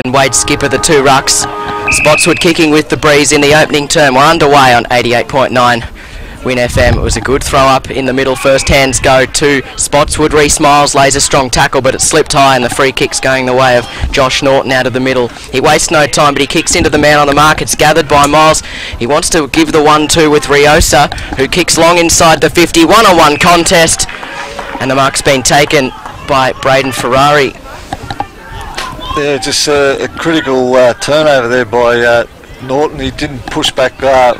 and Wade Skipper, the two rucks. Spotswood kicking with the breeze in the opening term. We're underway on 88.9 Win FM. It was a good throw up in the middle. First hands go to Spotswood. Reece Miles lays a strong tackle, but it slipped high, and the free kick's going the way of Josh Norton out of the middle. He wastes no time, but he kicks into the man on the mark. It's gathered by Miles. He wants to give the 1-2 with Riosa, who kicks long inside the 50. One-on-one contest, and the mark's been taken by Braden Ferrari. Yeah, just a critical turnover there by Norton. He didn't push back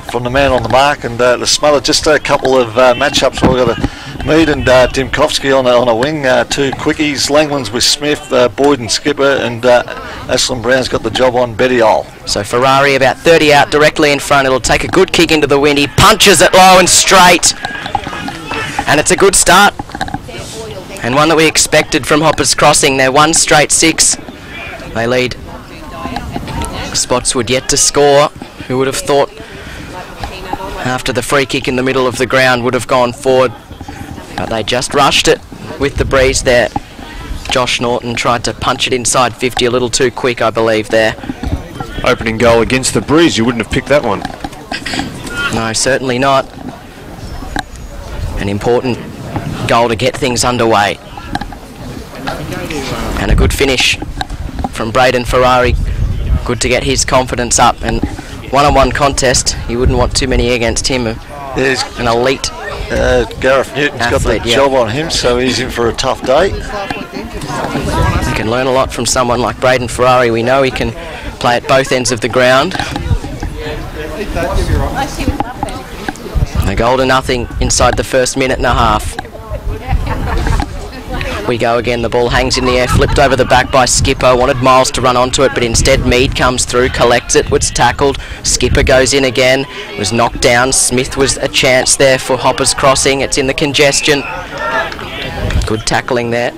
from the man on the mark, and the smother. Just a couple of matchups. We've got a Mead and Dimkovsky on a wing, two quickies. Langland's with Smith, Boyd and Skipper, and Ashland Brown's got the job on Betty Ole. So Ferrari about 30 out directly in front. It'll take a good kick into the wind. He punches it low and straight, and it's a good start, and one that we expected from Hoppers Crossing. They're 1 straight 6. They lead. Spotswood yet to score. Who would have thought after the free kick in the middle of the ground would have gone forward, but they just rushed it with the breeze there. Josh Norton tried to punch it inside 50 a little too quick, I believe, there. Opening goal against the breeze. You wouldn't have picked that one. No, certainly not. An important goal to get things underway, and a good finish from Braden Ferrari. Good to get his confidence up, and one-on-one contest, you wouldn't want too many against him. There's an elite Gareth Newton's athlete, got the job on him, so he's in for a tough day. You can learn a lot from someone like Braden Ferrari. We know he can play at both ends of the ground. A goal to nothing inside the first minute and a half. We go again. The ball hangs in the air, flipped over the back by Skipper. Wanted Miles to run onto it, but instead Mead comes through, collects it, was tackled. Skipper goes in again, was knocked down. Smith was a chance there for Hoppers Crossing. It's in the congestion. Good tackling there.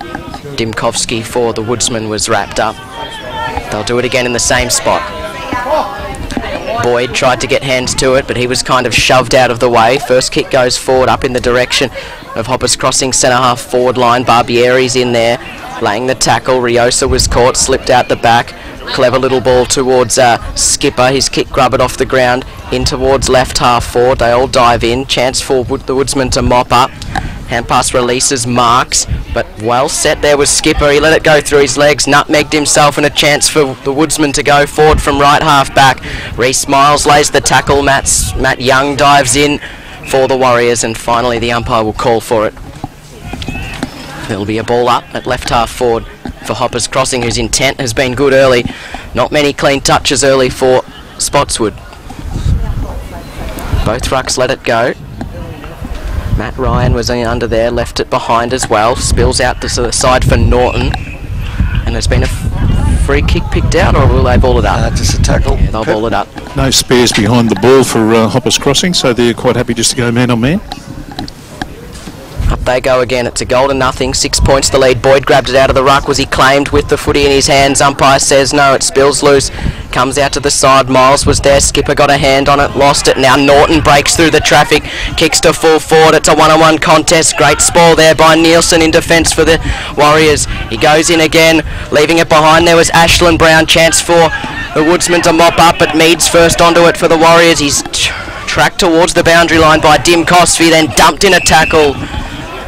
Dimkovsky for the Woodsman was wrapped up. They'll do it again in the same spot. Boyd tried to get hands to it, but he was kind of shoved out of the way. First kick goes forward up in the direction of Hoppers Crossing centre half forward line. Barbieri's in there, laying the tackle. Riosa was caught, slipped out the back. Clever little ball towards Skipper. His kick grubbered off the ground in towards left half forward. They all dive in. Chance for the Woodsman to mop up. Hand pass releases Marks, but well set there was Skipper. He let it go through his legs, nutmegged himself, and a chance for the Woodsman to go forward from right half back. Reece Miles lays the tackle. Matt Young dives in for the Warriors, and finally the umpire will call for it. There'll be a ball up at left half forward for Hoppers Crossing, whose intent has been good early. Not many clean touches early for Spotswood. Both rucks let it go. Matt Ryan was under there, left it behind as well. Spills out to the side for Norton, and there's been a free kick picked out, or will they ball it up? Just a tackle. Yeah, they'll ball it up. No spares behind the ball for Hoppers Crossing, so they're quite happy just to go man on man. Up they go again. It's a goal to nothing. 6 points the lead. Boyd grabbed it out of the ruck. Was he claimed with the footy in his hands? Umpire says no. It spills loose. Comes out to the side. Miles was there. Skipper got a hand on it. Lost it. Now Norton breaks through the traffic. Kicks to full forward. It's a one-on-one contest. Great spoil there by Nielsen in defence for the Warriors. He goes in again. Leaving it behind. There was Ashland Brown. Chance for the Woodsman to mop up, but Mead's first onto it for the Warriors. He's tracked towards the boundary line by Dimkovsky, then dumped in a tackle.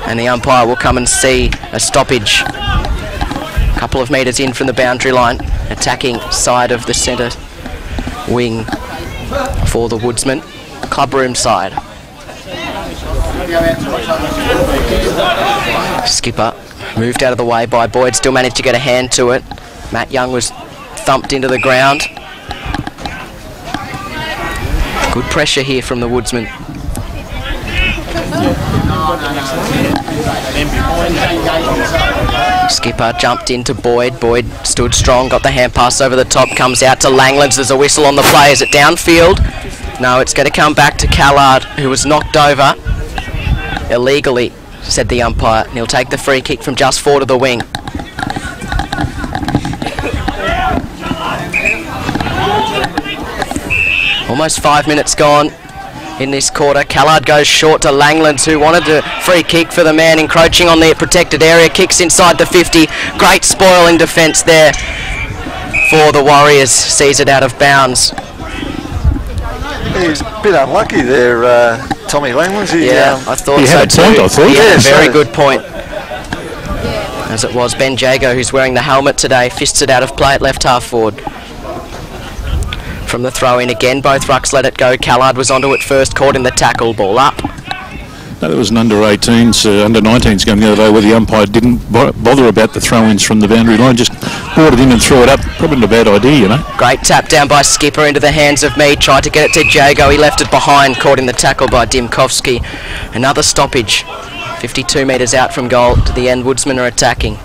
And the umpire will come and see a stoppage. A couple of metres in from the boundary line, attacking side of the centre wing for the Woodsman. Clubroom side. Skipper moved out of the way by Boyd, still managed to get a hand to it. Matt Young was thumped into the ground. Good pressure here from the Woodsman. Skipper jumped into Boyd. Boyd stood strong, got the hand pass over the top, comes out to Langlands. There's a whistle on the play. Is it downfield? No, it's going to come back to Callard, who was knocked over illegally, said the umpire. And he'll take the free kick from just forward of the wing. Almost 5 minutes gone in this quarter. Callard goes short to Langlands, who wanted a free kick for the man encroaching on the protected area. Kicks inside the 50. Great spoil in defence there for the Warriors. Sees it out of bounds. He's a bit unlucky there, Tommy Langlands. I thought he so had a too. point, I thought. He had a Yeah, very so- good point. As it was Ben Jago, who's wearing the helmet today, fists it out of play at left half forward. From the throw in again, both rucks let it go. Callard was onto it first, caught in the tackle, ball up. No, there was an under-18s, under-19s going the other way where the umpire didn't bother about the throw-ins from the boundary line, just brought it in and threw it up. Probably not a bad idea, you know. Great tap down by Skipper into the hands of Mead. Tried to get it to Jago. He left it behind. Caught in the tackle by Dimkovsky. Another stoppage. 52 metres out from goal to the end. Woodsmen are attacking.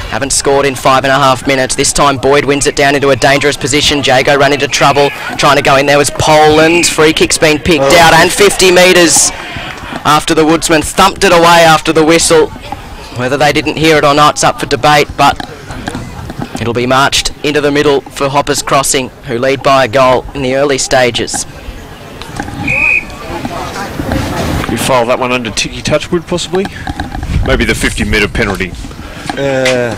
Haven't scored in 5.5 minutes. This time Boyd wins it down into a dangerous position. Jago ran into trouble. Trying to go in there was Poland. Free kick's been picked out and 50 metres after the Woodsmen thumped it away after the whistle. Whether they didn't hear it or not, it's up for debate, but it'll be marched into the middle for Hoppers Crossing, who lead by a goal in the early stages. Could you file that one under Tiki Touchwood, possibly? Maybe the 50-metre penalty. Yeah,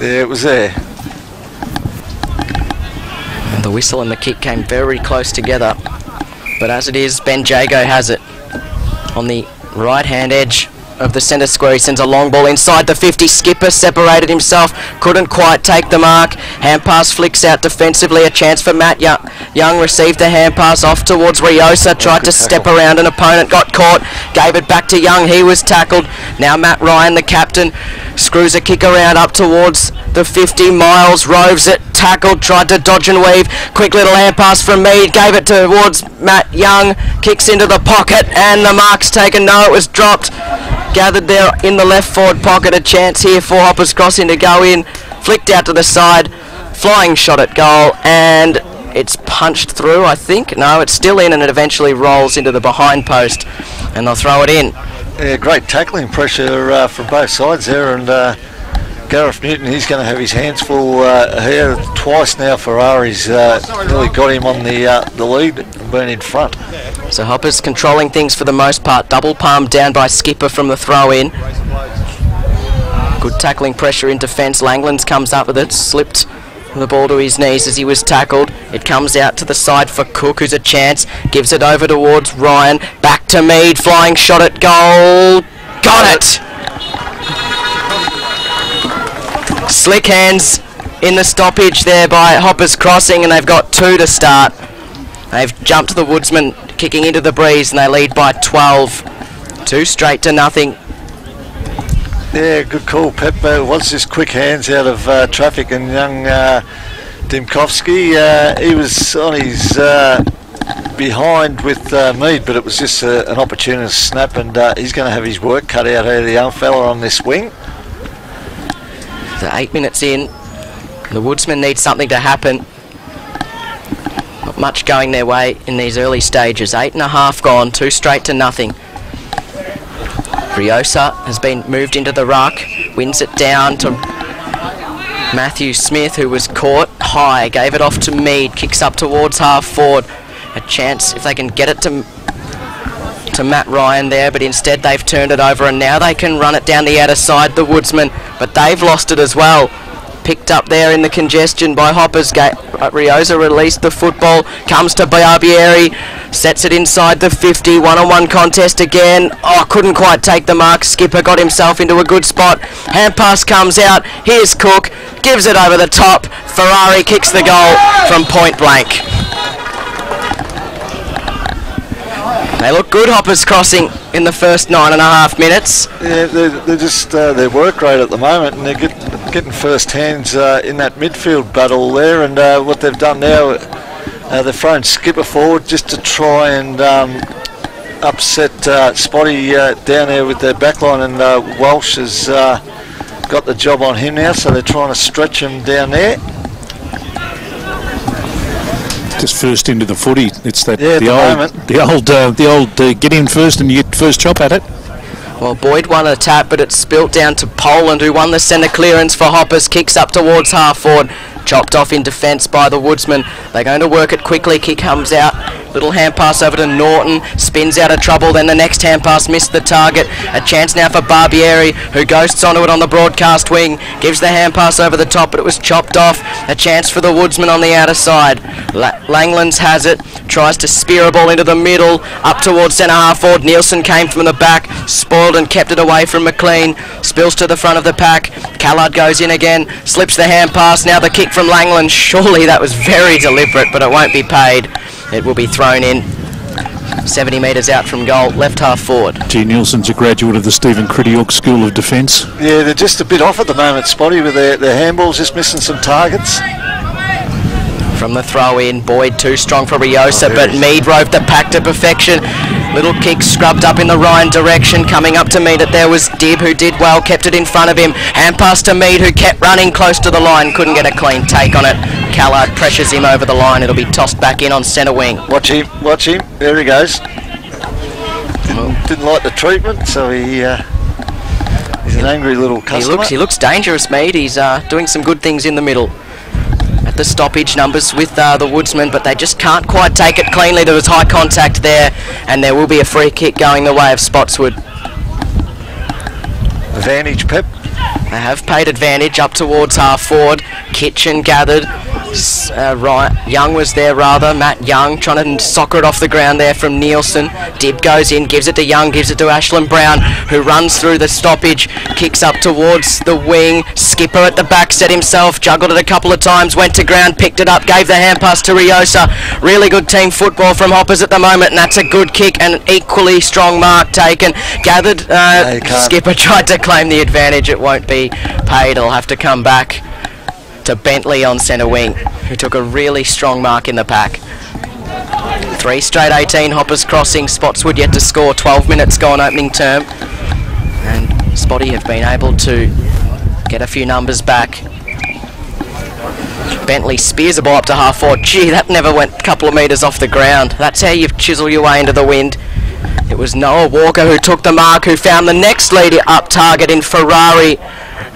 it was there. And the whistle and the kick came very close together, but as it is, Ben Jago has it on the right-hand edge of the centre square. He sends a long ball inside the 50. Skipper separated himself, couldn't quite take the mark. Hand pass flicks out defensively. A chance for Matt Young. Young received the hand pass off towards Riosa, tried to step around an opponent, got caught, gave it back to Young. He was tackled. Now Matt Ryan, the captain, screws a kick around up towards the 50. Miles roves it, tackled, tried to dodge and weave. Quick little hand pass from Mead, gave it towards Matt Young, kicks into the pocket, and the mark's taken. No, it was dropped. Gathered there in the left forward pocket. A chance here for Hoppers Crossing to go in. Flicked out to the side. Flying shot at goal, and it's punched through, I think. No, it's still in, and it eventually rolls into the behind post, and they'll throw it in. Yeah, great tackling pressure from both sides there, and Gareth Newton, he's going to have his hands full here. Twice now Ferrari's really got him on the lead and been in front. So Hoppers controlling things for the most part. Double palm down by Skipper from the throw in. Good tackling pressure in defence. Langlands comes up with it, slipped the ball to his knees as he was tackled. It comes out to the side for Cook, who's a chance. Gives it over towards Ryan. Back to Mead. Flying shot at goal. Got it! Slick hands in the stoppage there by Hoppers Crossing, and they've got 2 to start. They've jumped the Woodsman, kicking into the breeze, and they lead by 12. 2 straight to nothing. Yeah, good call, Pep. It was just quick hands out of traffic, and young Dimkovsky, he was on his behind with Mead, but it was just an opportunist snap, and he's going to have his work cut out here, the young fella on this wing. So 8 minutes in, the Woodsmen need something to happen. Not much going their way in these early stages. 8.5 gone, 2 straight to nothing. Riosa has been moved into the ruck, wins it down to Matthew Smith, who was caught high, gave it off to Mead, kicks up towards half forward. A chance if they can get it to Matt Ryan there, but instead they've turned it over, and now they can run it down the outer side, the Woodsmen, but they've lost it as well. Picked up there in the congestion by Hoppers. Riosa released the football, comes to Barbieri, sets it inside the 50, one-on-one contest again. Oh, couldn't quite take the mark. Skipper got himself into a good spot. Hand pass comes out. Here's Cook, gives it over the top. Ferrari kicks the goal from point blank. They look good, Hoppers Crossing, in the first 9.5 minutes. Yeah, they're just their work rate at the moment, and they're getting first hands in that midfield battle there. And what they've done now, they've thrown Skipper forward just to try and upset Spotty down there with their backline, and Walsh has got the job on him now, so they're trying to stretch him down there. Just first into the footy. It's that the old get in first and you get first chop at it. Well, Boyd won a tap, but it's spilt down to Poland, who won the centre clearance for Hoppers. Kicks up towards half forward, chopped off in defence by the Woodsman. They're going to work it quickly. Kick comes out Little hand pass over to Norton, spins out of trouble, then the next hand pass missed the target. A chance now for Barbieri, who ghosts onto it on the broadcast wing, gives the hand pass over the top, but it was chopped off. A chance for the Woodsman on the outer side. Langlands has it, tries to spear a ball into the middle, up towards centre half forward. Nielsen came from the back, spoiled and kept it away from McLean, spills to the front of the pack. Callard goes in again, slips the hand pass, now the kick from Langland. Surely that was very deliberate, but it won't be paid. It will be thrown in 70 metres out from goal, left half forward. G. Nielsen's a graduate of the Stephen Crittiok School of Defence. Yeah, they're just a bit off at the moment, Spotty, with their handballs, just missing some targets. From the throw in, Boyd too strong for Riosa, but Mead roved the pack to perfection. Little kick scrubbed up in the Ryan direction, coming up to Mead. It there was Dibb, who did well, kept it in front of him. Hand pass to Mead, who kept running close to the line, couldn't get a clean take on it. Callard pressures him over the line. It'll be tossed back in on centre wing. Watch him, watch him. There he goes. Didn't like the treatment, so he's an angry little customer. He looks dangerous, Mead. He's doing some good things in the middle. At the stoppage numbers with the Woodsman, but they just can't quite take it cleanly. There was high contact there, and there will be a free kick going the way of Spotswood. Advantage, Pep. They have paid advantage up towards half forward. Kitchen gathered. Young was there rather. Matt Young trying to soccer it off the ground there from Nielsen. Dibb goes in, gives it to Young, gives it to Ashland Brown, who runs through the stoppage, kicks up towards the wing. Skipper at the back set himself, juggled it a couple of times, went to ground, picked it up, gave the hand pass to Riosa. Really good team football from Hoppers at the moment, and that's a good kick and an equally strong mark taken. Gathered, Skipper tried to claim the advantage. It won't be paid. It'll have to come back to Bentley on centre wing, who took a really strong mark in the pack. 3 straight 18 Hoppers crossing. Spotswood yet to score. 12 minutes gone opening term, and Spotty have been able to get a few numbers back. Bentley spears a ball up to half forward. Gee, that never went a couple of metres off the ground. That's how you chisel your way into the wind. It was Noah Walker who took the mark, who found the next leader up target in Ferrari,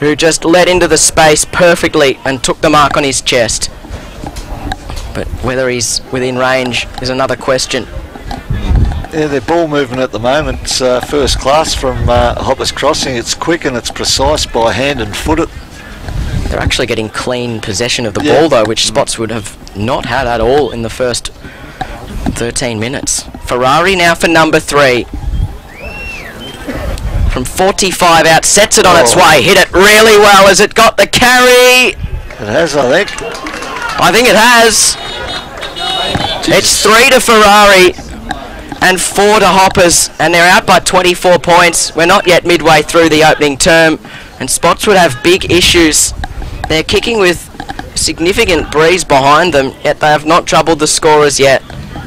who just led into the space perfectly and took the mark on his chest. But whether he's within range is another question. Yeah, their ball movement at the moment's first class from Hoppers Crossing. It's quick and it's precise by hand and foot it. They're actually getting clean possession of the ball though, which Spotswood have not had at all in the first 13 minutes. Ferrari now for number 3. From 45 out, sets it on its way, hit it really well. Has it got the carry? It has, I think. I think it has. Jeez. It's 3 to Ferrari and 4 to Hoppers, and they're out by 24 points. We're not yet midway through the opening term, and Spotswood have big issues. They're kicking with significant breeze behind them, yet they have not troubled the scorers yet.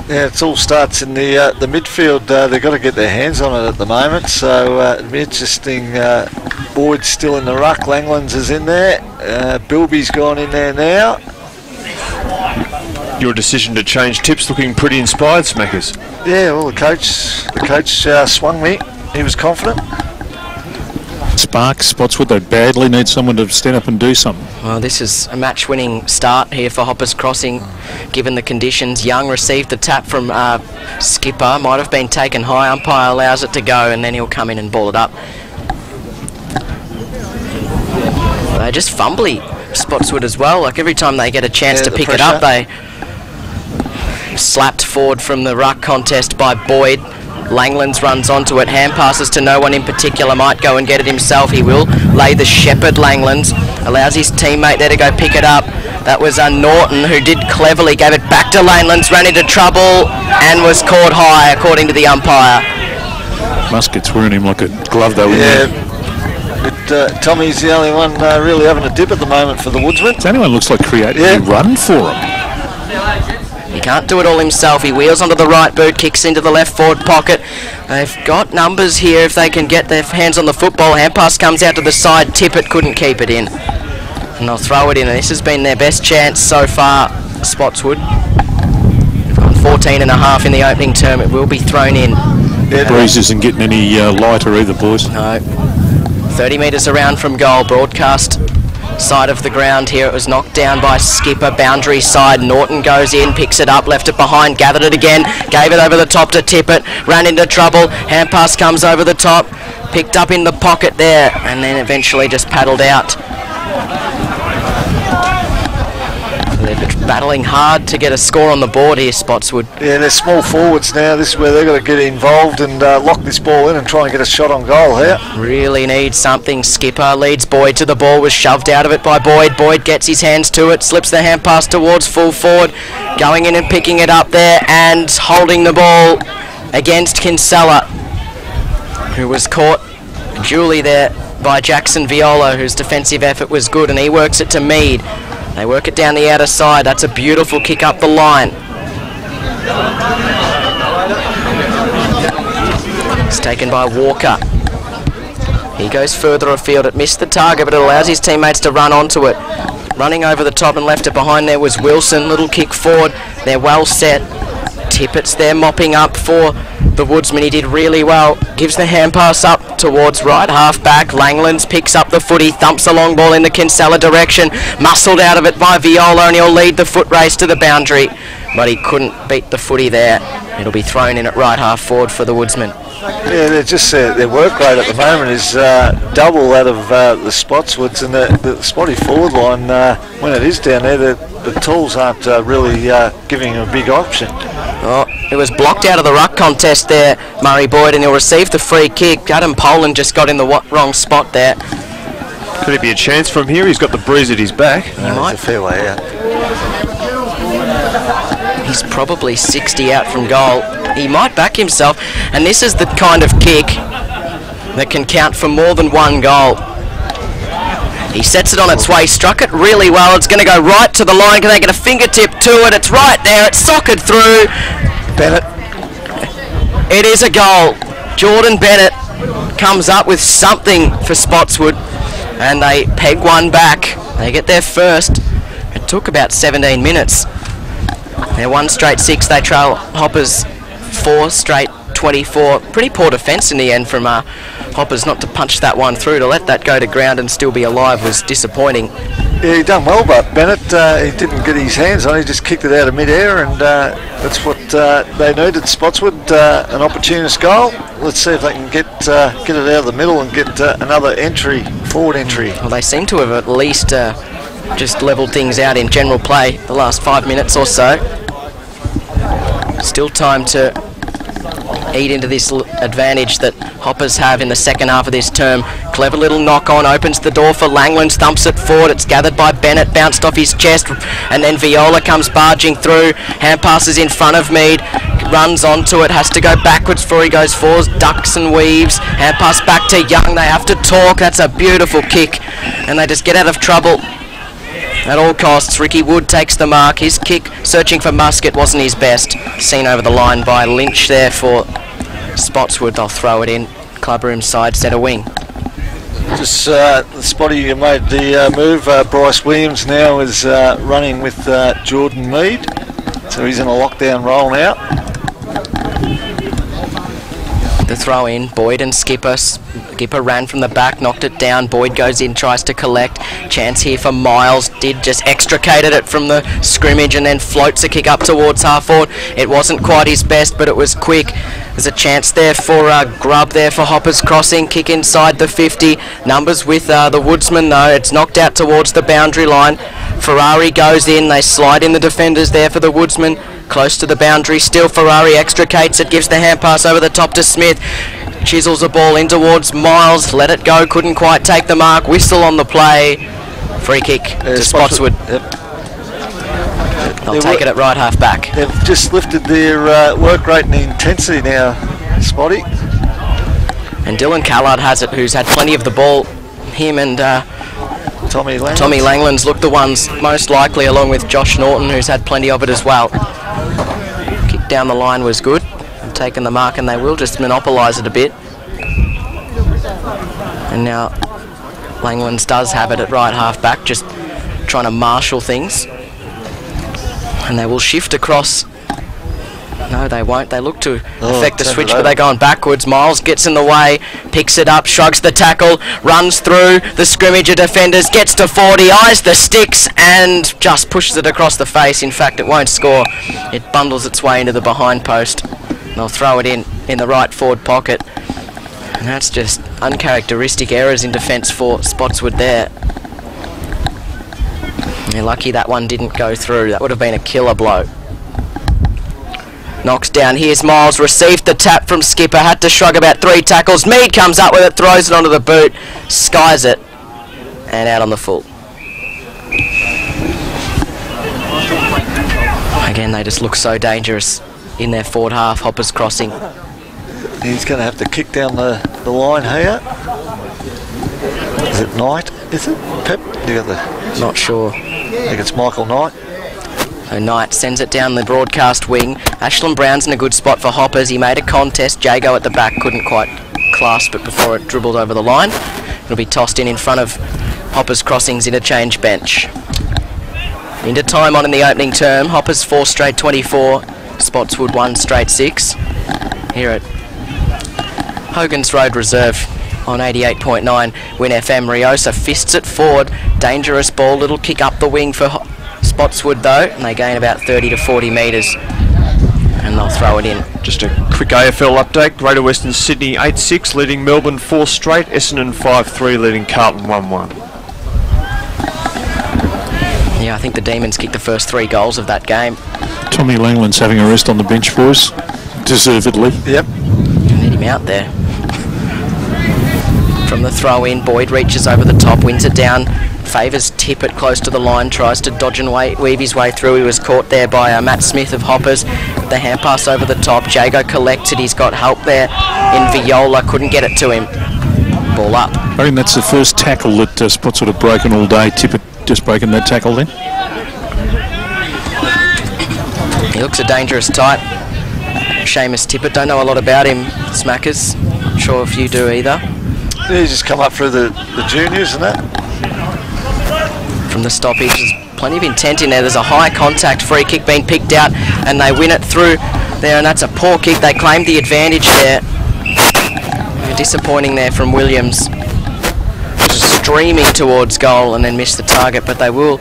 Yeah, it all starts in the midfield. They've got to get their hands on it at the moment, so it'll be interesting. Boyd's still in the ruck, Langlands is in there, Bilby's gone in there now. Your decision to change tips looking pretty inspired, Smackers. Yeah, well, the coach swung me. He was confident. Sparks, Spotswood, they badly need someone to stand up and do something. Well, this is a match-winning start here for Hoppers Crossing, given the conditions. Young received the tap from Skipper, might have been taken high. Umpire allows it to go, and then he'll come in and ball it up. They're just fumbly, Spotswood as well. Like every time they get a chance to pick it up, they slapped forward from the ruck contest by Boyd. Langlands runs onto it, hand passes to no one in particular, might go and get it himself. He will lay the shepherd. Langlands allows his teammate there to go pick it up. That was Norton, who did cleverly, gave it back to Langlands, ran into trouble and was caught high according to the umpire. Muskett's wearing him like a glove though. Yeah, but Tommy's the only one really having a dip at the moment for the Woodsman. Anyone looks like creating a run for him. He can't do it all himself. He wheels onto the right boot, kicks into the left forward pocket. They've got numbers here if they can get their hands on the football. Hand pass comes out to the side. Tippett couldn't keep it in. And they'll throw it in. And this has been their best chance so far, Spotswood. They've gone 14 and a half in the opening term. It will be thrown in. The breeze isn't getting any lighter either, boys. No. 30 metres around from goal. Broadcast side of the ground here. It was knocked down by Skipper, boundary side. Norton goes in, picks it up, left it behind, gathered it again, gave it over the top to Tippett, ran into trouble, hand pass comes over the top, picked up in the pocket there, and then eventually just paddled out. They're battling hard to get a score on the board here, Spotswood. Yeah, they're small forwards now. This is where they've got to get involved and lock this ball in and try and get a shot on goal here. Really needs something. Skipper leads Boyd to the ball, was shoved out of it by Boyd. Boyd gets his hands to it, slips the hand pass towards full forward, going in and picking it up there and holding the ball against Kinsella, who was caught duly there by Jackson Viola, whose defensive effort was good, and he works it to Mead. They work it down the outer side. That's a beautiful kick up the line. It's taken by Walker. He goes further afield. It missed the target, but it allows his teammates to run onto it. Running over the top and left it behind there was Wilson. Little kick forward. They're well set. Tippett's there mopping up for the Woodsman. He did really well. Gives the hand pass up towards right half back. Langlands picks up the footy, thumps a long ball in the Kinsella direction. Muscled out of it by Viola, and he'll lead the foot race to the boundary. But he couldn't beat the footy there. It'll be thrown in at right half forward for the Woodsman. Yeah, they're just their work rate at the moment is double that of the Spotswoods, and the Spotty forward line, when it is down there, the tools aren't really giving him a big option. Oh, it was blocked out of the ruck contest there, Murray Boyd, and he'll receive the free kick. Adam Poland just got in the wrong spot there. Could it be a chance from here? He's got the breeze at his back. It's a fair way out. He's probably 60 out from goal. He might back himself, and this is the kind of kick that can count for more than one goal. He sets it on its way, struck it really well. It's going to go right to the line. Can they get a fingertip to it? It's right there. It's socketed through. Bennett. It is a goal. Jordan Bennett comes up with something for Spotswood, and they peg one back. They get there first. It took about 17 minutes. They're 1 straight 6. They trail Hoppers 4 straight 24. Pretty poor defence in the end from Hoppers not to punch that one through. To let that go to ground and still be alive was disappointing. Yeah, he done well, but Bennett, he didn't get his hands on it. He just kicked it out of mid-air, and that's what they needed. Spotswood, an opportunist goal. Let's see if they can get it out of the middle and get another entry, forward entry. Well, they seem to have at least just levelled things out in general play the last 5 minutes or so. Still time to eat into this advantage that Hoppers have in the second half of this term. Clever little knock on, opens the door for Langlands, thumps it forward. It's gathered by Bennett, bounced off his chest, and then Viola comes barging through. Hand passes in front of Mead, runs onto it, has to go backwards before he goes forwards, ducks and weaves. Hand pass back to Young. They have to talk. That's a beautiful kick, and they just get out of trouble at all costs. Ricky Wood takes the mark. His kick, searching for Musket, wasn't his best. Seen over the line by Lynch there for Spotswood. They'll throw it in. Clubroom side, centre wing. Just Spotty made the move. Bryce Williams now is running with Jordan Mead. So he's in a lockdown role now. The throw in, Boyd and Skipper. Skipper ran from the back, knocked it down. Boyd goes in, tries to collect. Chance here for Miles. Did just extricated it from the scrimmage and then floats a kick up towards half forward. It wasn't quite his best, but it was quick. There's a chance there for Grubb there for Hoppers crossing. Kick inside the 50. Numbers with the Woodsman though. It's knocked out towards the boundary line. Ferrari goes in. They slide in the defenders there for the Woodsman. Close to the boundary still. Ferrari extricates it. Gives the hand pass over the top to Smith. Chisels the ball in towards Miles. Let it go. Couldn't quite take the mark. Whistle on the play. Free kick to Spotswood. Yep. They'll take it at right half back. They've just lifted their work rate and intensity now, Spotty. And Dylan Callard has it, who's had plenty of the ball. Him and Tommy Langlands look the ones most likely, along with Josh Norton, who's had plenty of it as well. Kick down the line was good. They've taken the mark, and they will just monopolise it a bit. And now Langlands does have it at right half back, just trying to marshal things. And they will shift across No, they won't. They look to affect the switch, it but over. they're going backwards. Miles gets in the way, picks it up, shrugs the tackle, runs through the scrimmage of defenders, gets to 40, eyes the sticks, and just pushes it across the face. In fact, it won't score. It bundles its way into the behind post. They'll throw it in the right forward pocket. And that's just uncharacteristic errors in defence for Spotswood there. They're lucky that one didn't go through. That would have been a killer blow. Knocks down, here's Miles, received the tap from Skipper, had to shrug about 3 tackles. Mead comes up with it, throws it onto the boot, skies it, and out on the full. Again, they just look so dangerous in their forward half. Hoppers crossing. He's going to have to kick down the line here. Is it Knight? Is it Pep? You got the? Not sure. I think it's Michael Knight. So Knight sends it down the broadcast wing. Ashland Brown's in a good spot for Hoppers. He made a contest. Jago at the back couldn't quite clasp it before it dribbled over the line. It'll be tossed in front of Hoppers Crossings interchange bench. Into time on in the opening term. Hoppers 4 straight 24. Spotswood 1 straight 6. Here at Hogan's Road Reserve on 88.9 Win FM. Riosa fists it forward. Dangerous ball. Little kick up the wing for Spotswood though, and they gain about 30 to 40 metres, and they'll throw it in. Just a quick AFL update. Greater Western Sydney 8-6 leading Melbourne 4 straight. Essendon 5-3 leading Carlton 1-1. Yeah, I think the Demons kicked the first 3 goals of that game. Tommy Langland's having a rest on the bench for us, deservedly. Yep. Need him out there. From the throw in, Boyd reaches over the top, wins it down. Favours tip it close to the line, tries to dodge and weave his way through. He was caught there by Matt Smith of Hoppers. The hand pass over the top. Jago collects it. He's got help there in Viola. Couldn't get it to him. Ball up. I think that's the first tackle that Spotswood have broken all day. Tippett just breaking that tackle then. He looks a dangerous type. Seamus Tippett. Don't know a lot about him, Smackers. Not sure if you do either. Yeah, he's just come up through the juniors and that. From the stoppage, there's plenty of intent in there. There's a high contact free kick being picked out, and they win it through there, and that's a poor kick. They claimed the advantage there. Disappointing there from Williams. Just streaming towards goal and then missed the target, but they will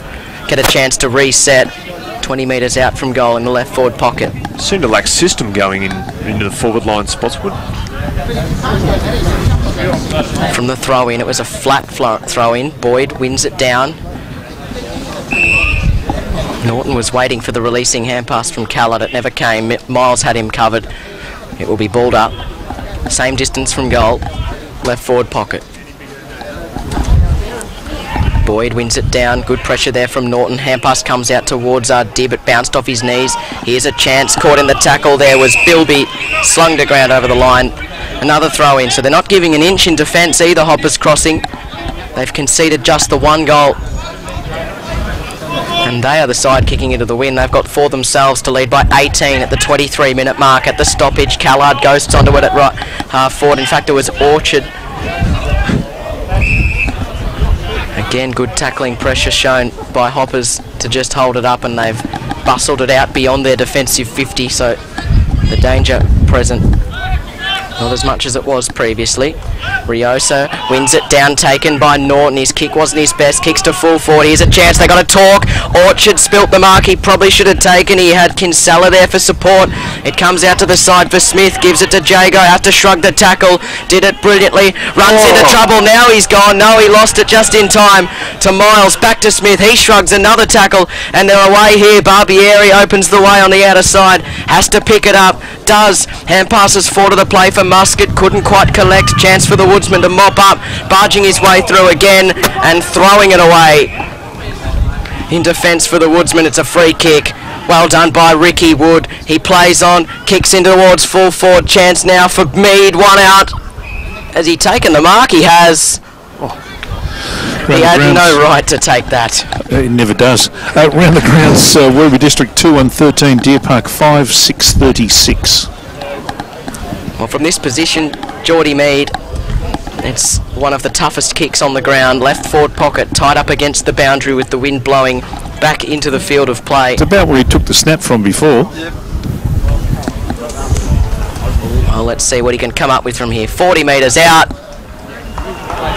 get a chance to reset 20 metres out from goal in the left forward pocket. Seemed to lack system going into the forward line, Spotswood. From the throw in, it was a flat throw in. Boyd wins it down. Norton was waiting for the releasing hand pass from Callard. It never came. Miles had him covered. It will be balled up. Same distance from goal. Left forward pocket. Boyd wins it down. Good pressure there from Norton. Hand pass comes out towards Dibb. It bounced off his knees. Here's a chance. Caught in the tackle there was Bilby. Slung to ground over the line. Another throw in. So they're not giving an inch in defence either, Hoppers Crossing. They've conceded just the 1 goal. And they are the side kicking into the win. They've got 4 themselves to lead by 18 at the 23-minute mark. At the stoppage, Callard ghosts onto it at right half forward. In fact, it was Orchard. Again, good tackling pressure shown by Hoppers to just hold it up, and they've bustled it out beyond their defensive 50, so the danger present not as much as it was previously. Riosa wins it down, taken by Norton. His kick wasn't his best, kicks to full forward. Here's a chance, they got a talk. Orchard spilt the mark he probably should have taken. He had Kinsella there for support. It comes out to the side for Smith, gives it to Jago, has to shrug the tackle, did it brilliantly, runs into trouble, now he's gone. No, he lost it just in time to Miles, back to Smith, he shrugs another tackle, and they're away here. Barbieri opens the way on the outer side, has to pick it up, does. Hand passes forward to the play for Muscat, couldn't quite collect. Chance for the Woodsman to mop up, barging his way through again and throwing it away. In defence for the Woodsman, it's a free kick. Well done by Ricky Wood. He plays on, kicks in towards full forward. Chance now for Mead, 1 out. Has he taken the mark? He has. He had no right to take that. It never does. Round the grounds, Werribee District 2 and 13, Deer Park 5, 6:36. Well, from this position, Geordie Mead, it's one of the toughest kicks on the ground. Left forward pocket, tied up against the boundary with the wind blowing back into the field of play. It's about where he took the snap from before. Yep. Well, let's see what he can come up with from here. 40 metres out.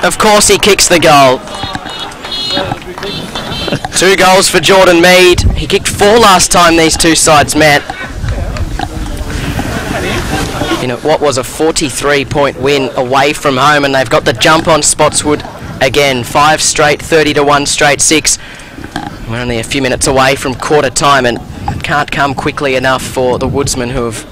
Of course he kicks the goal. 2 goals for Jordan Mead. He kicked 4 last time these two sides met. You know, what was a 43-point win away from home, and they've got the jump on Spotswood again. 5 straight, 30 to 1 straight 6. We're only a few minutes away from quarter time, and it can't come quickly enough for the Woodsmen, who have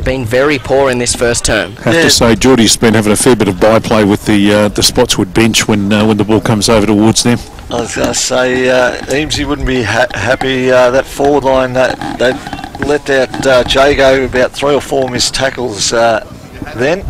been very poor in this first term. I have to say, Geordie's been having a fair bit of byplay with the Spotswood bench when the ball comes over to Woods there. I was going to say, Eamesy wouldn't be happy. That forward line, they've let out Jago about 3 or 4 missed tackles then.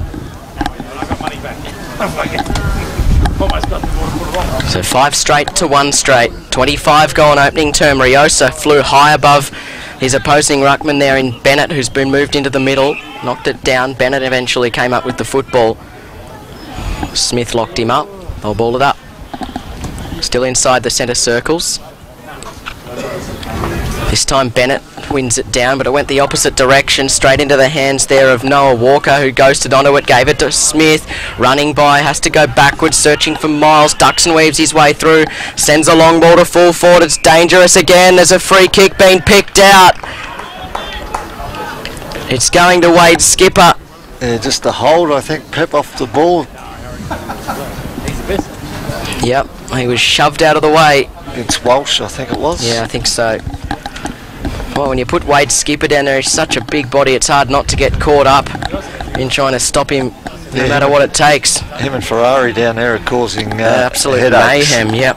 So 5 straight to 1 straight. 25 goal in opening term. Riosa flew high above his opposing ruckman there in Bennett, who's been moved into the middle. Knocked it down. Bennett eventually came up with the football. Smith locked him up. They'll ball it up. Still inside the centre circles. This time Bennett wins it down, but it went the opposite direction, straight into the hands there of Noah Walker, who ghosted onto it, gave it to Smith, running by, has to go backwards, searching for Miles. Ducks and weaves his way through, sends a long ball to full forward. It's dangerous again. There's a free kick being picked out. It's going to Wade Skipper. Yeah, just a hold, I think, Pep off the ball. Yep, he was shoved out of the way. Against Walsh, I think it was. Yeah, I think so. Well, when you put Wade Skipper down there, he's such a big body, it's hard not to get caught up in trying to stop him, no matter what it takes. Him and Ferrari down there are causing absolute headaches. mayhem, yep.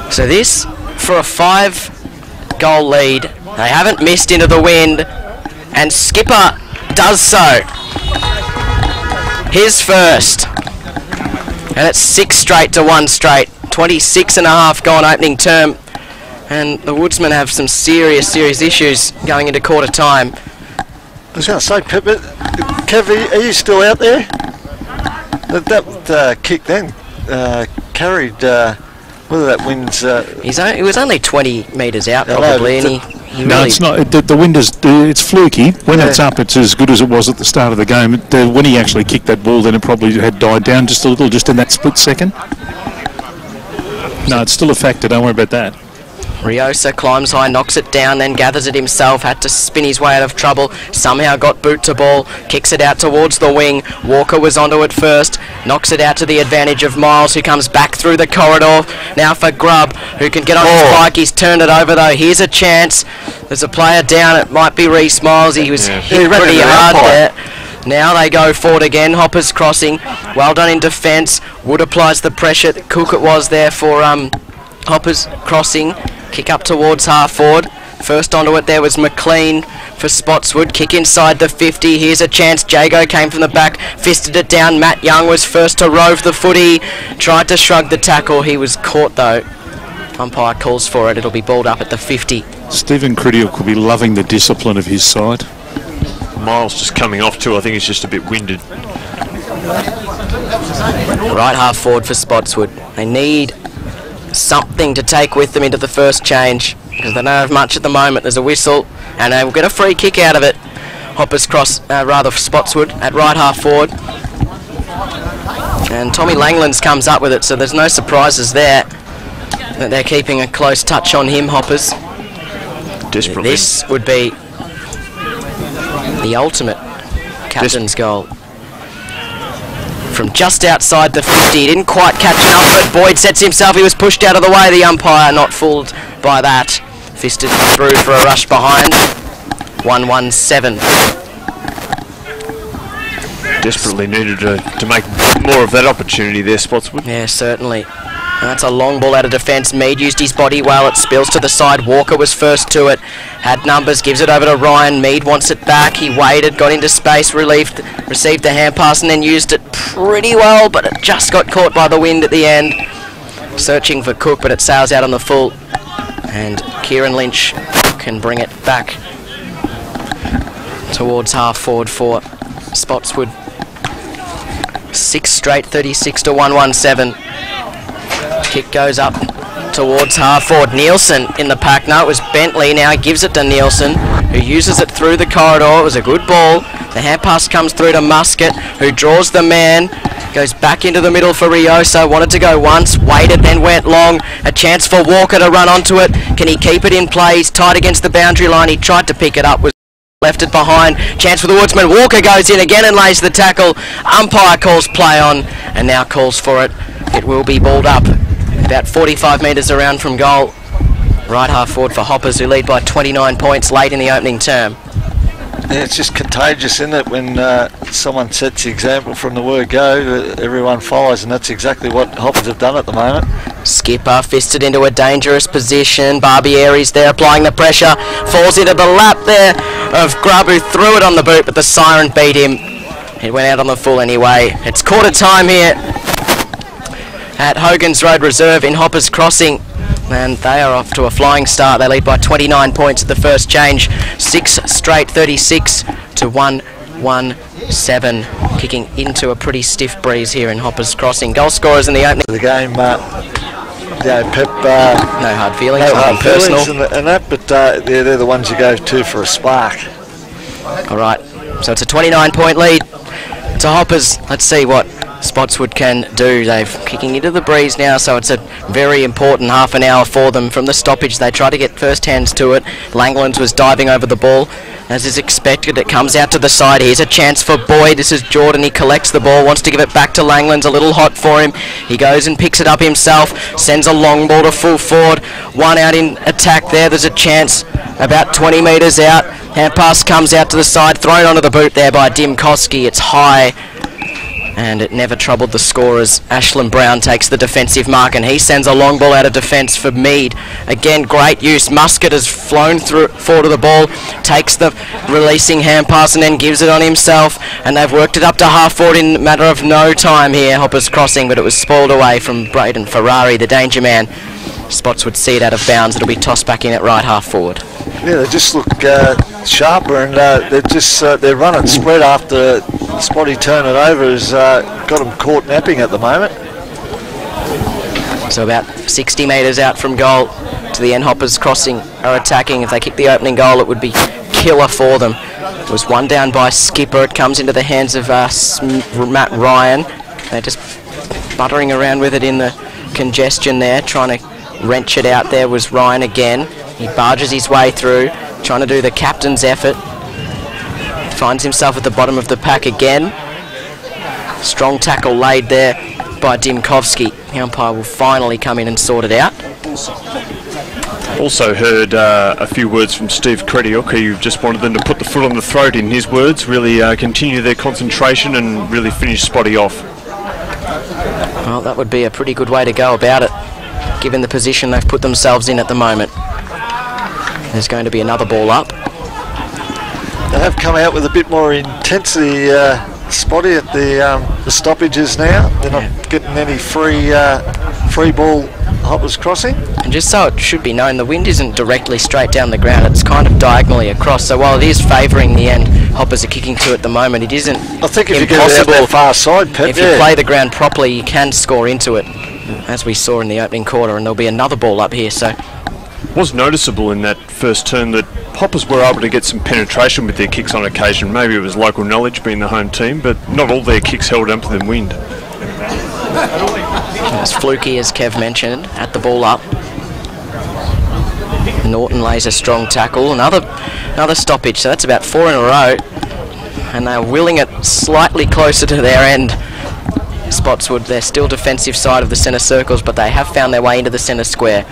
So this, for a 5-goal lead, they haven't missed into the wind, and Skipper does so. His first. And it's 6 straight to 1 straight. 26.5 gone opening term. And the Woodsmen have some serious issues going into quarter time. I was going to say, Pep, Kev, are you still out there? That kick then carried, whether that wins... He was only 20 metres out, probably, and he no, really... it's not. The wind is, it's fluky. When it's up, it's as good as it was at the start of the game. When he actually kicked that ball, then it probably had died down just a little, just in that split second. No, it's still a factor. Don't worry about that. Riosa climbs high, knocks it down, then gathers it himself, had to spin his way out of trouble, somehow got boot to ball, kicks it out towards the wing. Walker was onto it first, knocks it out to the advantage of Miles, who comes back through the corridor. Now for Grubb, who can get on his bike. He's turned it over though. Here's a chance. There's a player down. It might be Reece Miles. He was hit pretty hard there. Now they go forward again. Hoppers crossing. Well done in defence. Wood applies the pressure. Cook it was there for Hoppers crossing. Kick up towards half forward. First onto it there was McLean for Spotswood. Kick inside the 50. Here's a chance. Jago came from the back, fisted it down. Matt Young was first to rove the footy. Tried to shrug the tackle. He was caught though. Umpire calls for it. It'll be balled up at the 50. Stephen Crittiel could be loving the discipline of his side. Miles just coming off too. I think he's just a bit winded. Right half forward for Spotswood. They need something to take with them into the first change, because they don't have much at the moment. There's a whistle and they will get a free kick out of it. Hoppers cross, Spotswood at right half forward, and Tommy Langlands comes up with it, so there's no surprises there that they're keeping a close touch on him. Hoppers, desperately. This would be the ultimate captain's goal. From just outside the 50, he didn't quite catch up, but Boyd sets himself. He was pushed out of the way. The umpire not fooled by that. Fisted through for a rush behind. 1-1-7. Desperately needed to make more of that opportunity there, Spotswood. Yeah, certainly. And that's a long ball out of defence. Mead used his body well. It spills to the side. Walker was first to it. Had numbers. Gives it over to Ryan. Mead wants it back. He waited. Got into space. Received the hand pass and then used it pretty well. But it just got caught by the wind at the end. Searching for Cook, but it sails out on the full. And Kieran Lynch can bring it back towards half forward for Spotswood. 6 straight. 36 to 1-1-7. Kick goes up towards half forward. Nielsen in the pack. No, it was Bentley. Now he gives it to Nielsen, who uses it through the corridor. It was a good ball. The hand pass comes through to Muscat, who draws the man. Goes back into the middle for Rioso. Wanted to go once, waited, then went long. A chance for Walker to run onto it. Can he keep it in play? He's tight against the boundary line. He tried to pick it up, was left it behind. Chance for the Woodsman. Walker goes in again and lays the tackle. Umpire calls play on and now calls for it. It will be balled up about 45 metres around from goal. Right half forward for Hoppers, who lead by 29 points late in the opening term. Yeah, it's just contagious, isn't it, when someone sets the example from the word go, everyone follows, and that's exactly what Hoppers have done at the moment. Skipper fisted into a dangerous position. Barbieri's there applying the pressure. Falls into the lap there of Grubb, who threw it on the boot, but the siren beat him. It went out on the full anyway. It's quarter time here at Hogan's Road Reserve in Hoppers Crossing. And they are off to a flying start. They lead by 29 points at the first change. 6 straight 36 to 1-1-7. Kicking into a pretty stiff breeze here in Hoppers Crossing. Goal scorers in the opening. The game, Pep. No hard feelings, no hard personal. feelings and that, but they're the ones you go to for a spark. All right, so it's a 29-point lead to Hoppers. Let's see what Spotswood can do. They're kicking into the breeze now, so it's a very important half an hour for them. From the stoppage, they try to get first hands to it. Langlands was diving over the ball. As is expected, it comes out to the side. Here's a chance for Boyd. This is Jordan. He collects the ball, wants to give it back to Langlands. A little hot for him. He goes and picks it up himself. Sends a long ball to full forward. One out in attack there. There's a chance about 20 metres out. Hand pass comes out to the side. Thrown onto the boot there by Dimkowski. It's high, and it never troubled the scorers. Ashland Brown takes the defensive mark, and he sends a long ball out of defence for Mead. Again, great use. Muscat has flown through forward to the ball, takes the releasing hand pass and then gives it on himself, and they've worked it up to half forward in a matter of no time here, Hoppers Crossing, but it was spoiled away from Braden Ferrari, the danger man. Spotswood see it out of bounds. It'll be tossed back in at right half forward. Yeah, they just look sharper, and they're running spread after Spotty turn it over has got them caught napping at the moment. So about 60 metres out from goal to the end. Hoppers Crossing are attacking. If they kick the opening goal, it would be killer for them. It was one down by Skipper. It comes into the hands of Matt Ryan. They're just buttering around with it in the congestion there, trying to wrench it out. There was Ryan again. He barges his way through, trying to do the captain's effort. Finds himself at the bottom of the pack again. Strong tackle laid there by Dimkowski. The umpire will finally come in and sort it out. Also heard a few words from Steve Krediuk. He just wanted them to put the foot on the throat, in his words, really continue their concentration and really finish Spotty off. Well, that would be a pretty good way to go about it, given the position they've put themselves in at the moment. There's going to be another ball up. They have come out with a bit more intensity, Spotty, at the stoppages now. They're not getting any free ball Hoppers Crossing. And just so it should be known, the wind isn't directly straight down the ground, it's kind of diagonally across, so while it is favouring the end Hoppers are kicking to at the moment, it isn't I think if you get it out that far side, Pep, if you play the ground properly, you can score into it, as we saw in the opening quarter, and there'll be another ball up here. So it was noticeable in that first turn that Hoppers were able to get some penetration with their kicks on occasion. Maybe it was local knowledge being the home team, but not all their kicks held up to the wind. It's fluky, as Kev mentioned, at the ball up. Norton lays a strong tackle, another stoppage, so that's about 4 in a row, and they're willing it slightly closer to their end. Spotswood, they're still defensive side of the centre circles, but they have found their way into the centre square.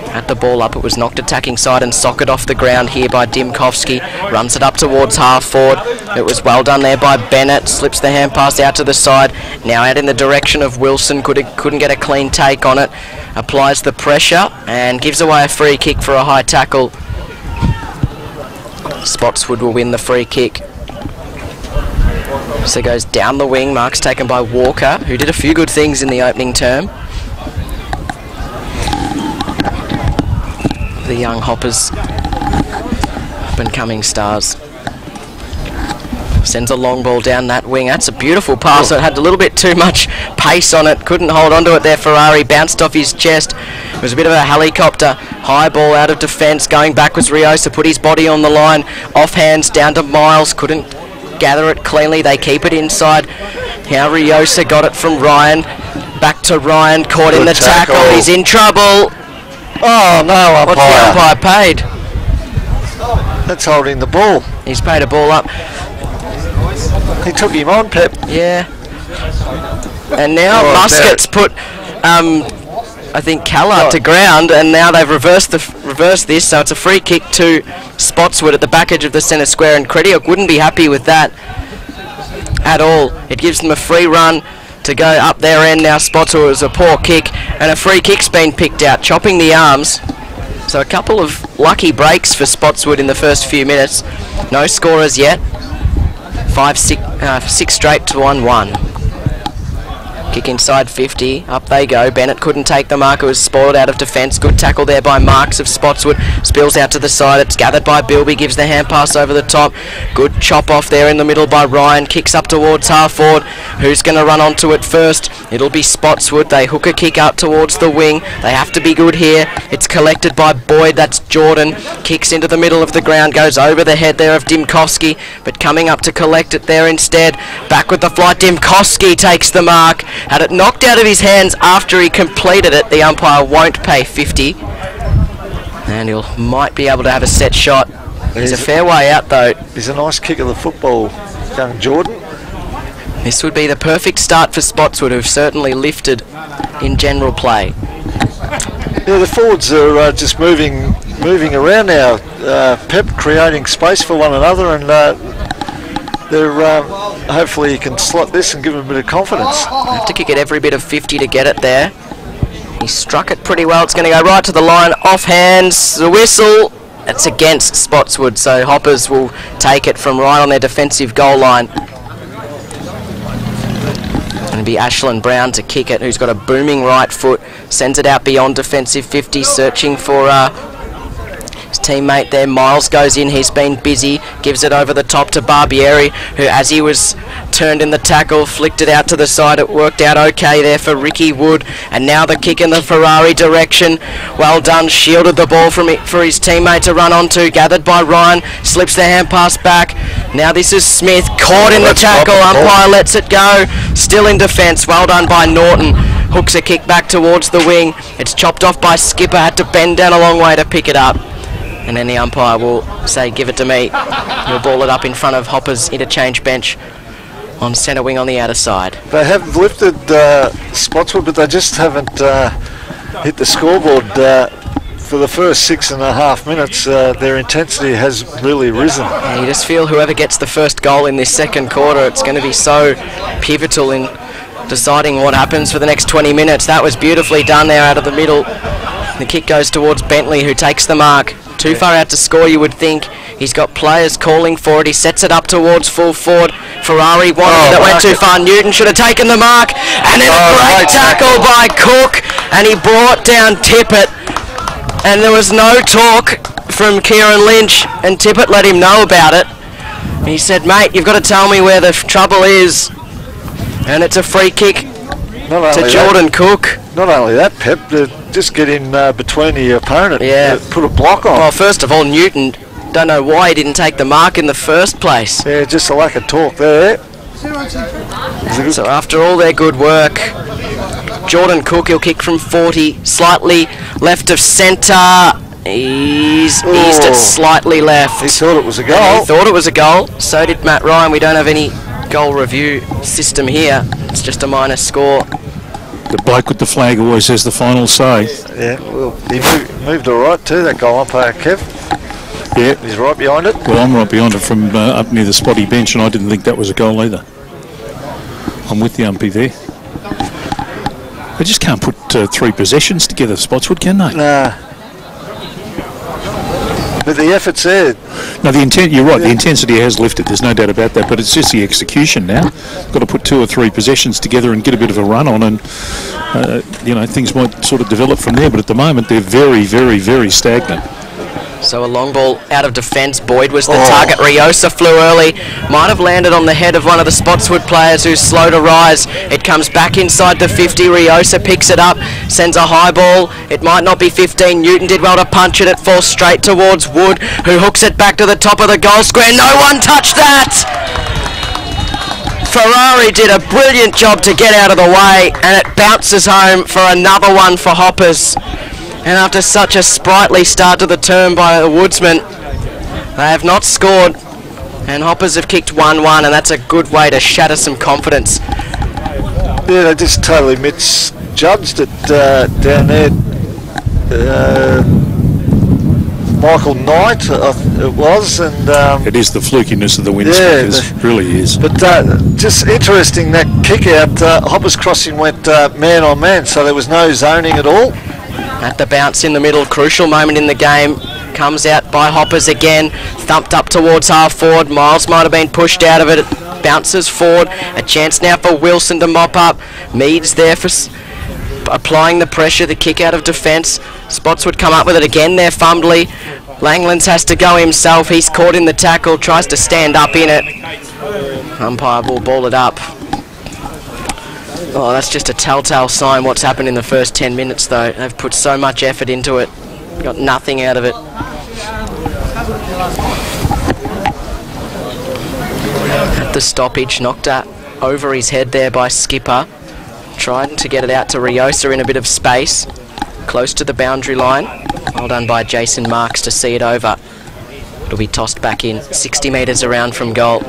At the ball up, it was knocked attacking side and socket off the ground here by Dimkowski. Runs it up towards half forward. It was well done there by Bennett. Slips the hand pass out to the side. Now out in the direction of Wilson. Couldn't get a clean take on it. Applies the pressure and gives away a free kick for a high tackle. Spotswood will win the free kick. So it goes down the wing. Mark's taken by Walker, who did a few good things in the opening term. The young Hoppers, up-and-coming stars. Sends a long ball down that wing. That's a beautiful pass. It had a little bit too much pace on it. Couldn't hold onto it there. Ferrari bounced off his chest It was a bit of a helicopter. High ball out of defence. Going back was Riosa. Put his body on the line. Off hands down to Miles. Couldn't gather it cleanly. They keep it inside. Now Riosa got it from Ryan. Back to Ryan. Caught in the tackle. He's in trouble. Oh no, umpire. What's the umpire paid? That's holding the ball. He's paid a ball up. He took him on, Pep. Yeah. And now Muscat's put, I think, Callard to ground, and now they've reversed this, so it's a free kick to Spotswood at the back edge of the centre square, and Crediok wouldn't be happy with that at all. It gives them a free run to go up their end now. Spotswood was a poor kick, and a free kick's been picked out, chopping the arms. So a couple of lucky breaks for Spotswood in the first few minutes. No scorers yet. 6 straight to 1-1. Kick inside 50, up they go. Bennett couldn't take the mark, it was spoiled out of defence. Good tackle there by Marks of Spotswood. Spills out to the side, it's gathered by Bilby, gives the hand pass over the top. Good chop off there in the middle by Ryan. Kicks up towards half forward. Who's going to run onto it first? It'll be Spotswood. They hook a kick out towards the wing. They have to be good here. It's collected by Boyd, that's Jordan. Kicks into the middle of the ground, goes over the head there of Dimkowski, but coming up to collect it there instead. Back with the flight, Dimkowski takes the mark. Had it knocked out of his hands after he completed it. The umpire won't pay 50. And he might be able to have a set shot. He's a fair way out though. He's a nice kick of the football, young Jordan. This would be the perfect start for Spotswood, who've certainly lifted in general play. Yeah, the forwards are just moving around now. Pep creating space for one another, and they're hopefully you can slot this and give them a bit of confidence. Have to kick it every bit of 50 to get it there. He struck it pretty well. It's going to go right to the line. Off hands. The whistle. It's against Spotswood, so Hoppers will take it from right on their defensive goal line. Going to be Ashlyn Brown to kick it, who's got a booming right foot. Sends it out beyond defensive 50, searching for his teammate there. Miles goes in, he's been busy, gives it over the top to Barbieri, who, as he was turned in the tackle, flicked it out to the side. It worked out okay there for Ricky Wood, and now the kick in the Ferrari direction. Well done, shielded the ball for his teammate to run onto, gathered by Ryan, slips the hand pass back. Now this is Smith, caught in the tackle, umpire lets it go, still in defence. Well done by Norton, hooks a kick back towards the wing. It's chopped off by Skipper, had to bend down a long way to pick it up. And then the umpire will say, give it to me. He'll ball it up in front of Hopper's interchange bench on centre wing on the outer side. They have lifted Spotswood, but they just haven't hit the scoreboard. For the first 6.5 minutes, their intensity has really risen. And you just feel whoever gets the first goal in this second quarter, it's going to be so pivotal in deciding what happens for the next 20 minutes. That was beautifully done there out of the middle. The kick goes towards Bentley, who takes the mark. Too far out to score, you would think. He's got players calling for it. He sets it up towards full forward. Ferrari wanted it, that went too far. Newton should have taken the mark. And then a great tackle by Cook. And he brought down Tippett. And there was no talk from Kieran Lynch. And Tippett let him know about it. He said, mate, you've got to tell me where the trouble is. And it's a free kick to Jordan Cook. Not only that, Pep, just get in between the opponent. Yeah. Put a block on. Well, first of all, Newton, don't know why he didn't take the mark in the first place. Yeah, just a lack of talk there. So after all their good work, Jordan Cook, he'll kick from 40, slightly left of centre. He's eased it slightly left. He thought it was a goal. He thought it was a goal. So did Matt Ryan. We don't have any goal review system here. It's just a minor score. The bloke with the flag always has the final say. Yeah, well, he moved all right too, that goal umpire, Kev. Yeah. He's right behind it. Well, I'm right behind it from up near the spotty bench, and I didn't think that was a goal either. I'm with the umpy there. They just can't put 3 possessions together, Spotswood, can they? Nah. But the effort's there. No, you're right, the intensity has lifted, there's no doubt about that, but it's just the execution now. Got to put 2 or 3 possessions together and get a bit of a run on, and things might sort of develop from there, but at the moment they're very, very, very stagnant. So a long ball out of defence. Boyd was the target. Riosa flew early. Might have landed on the head of one of the Spotswood players who's slow to rise. It comes back inside the 50. Riosa picks it up, sends a high ball. It might not be 15. Newton did well to punch it. It falls straight towards Wood, who hooks it back to the top of the goal square. No one touched that! Ferrari did a brilliant job to get out of the way, and it bounces home for another one for Hoppers. And after such a sprightly start to the term by the Woodsmen, they have not scored, and Hoppers have kicked 1-1, and that's a good way to shatter some confidence. Yeah, they just totally misjudged it down there. Michael Knight, it was, and it is the flukiness of the wind speakers, really is. But just interesting, that kick out, Hoppers Crossing went man on man, so there was no zoning at all. At the bounce in the middle, crucial moment in the game, comes out by Hoppers again, thumped up towards half forward. Miles might have been pushed out of it. It bounces forward. A chance now for Wilson to mop up. Meads there for applying the pressure, the kick out of defence. Spotswood come up with it again there, fumbly. Langlands has to go himself. He's caught in the tackle, tries to stand up in it. Umpire will ball it up. Oh, that's just a telltale sign what's happened in the first 10 minutes, though. They've put so much effort into it. Got nothing out of it. At the stoppage, knocked over his head there by Skipper. Trying to get it out to Riosa in a bit of space. Close to the boundary line. Well done by Jason Marks to see it over. It'll be tossed back in 60 metres around from goal.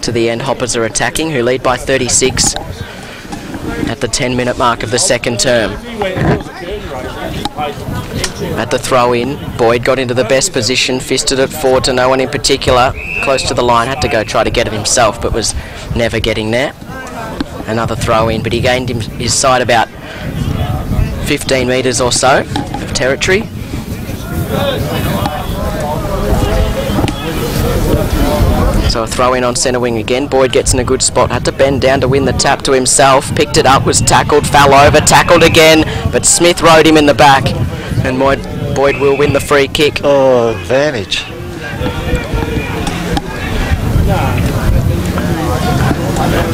To the end, Hoppers are attacking, who lead by 36. At the 10-minute mark of the second term. At the throw-in, Boyd got into the best position, fisted it forward to no one in particular, close to the line, had to go try to get it himself, but was never getting there. Another throw-in, but he gained his side about 15 metres or so of territory. So a throw in on centre wing again. Boyd gets in a good spot. Had to bend down to win the tap to himself. Picked it up, was tackled, fell over, tackled again. But Smith rode him in the back. And Boyd will win the free kick. Oh, advantage.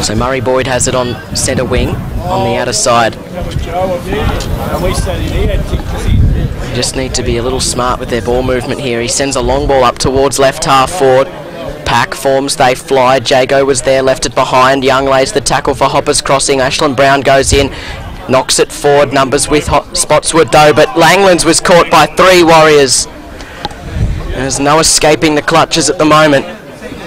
So Murray Boyd has it on centre wing on the outer side. They just need to be a little smart with their ball movement here. He sends a long ball up towards left half forward. Pack forms, they fly. Jago was there, left it behind. Young lays the tackle for Hoppers Crossing. Ashland Brown goes in, knocks it forward. Numbers with Spotswood though, but Langlands was caught by 3 Warriors. There's no escaping the clutches at the moment.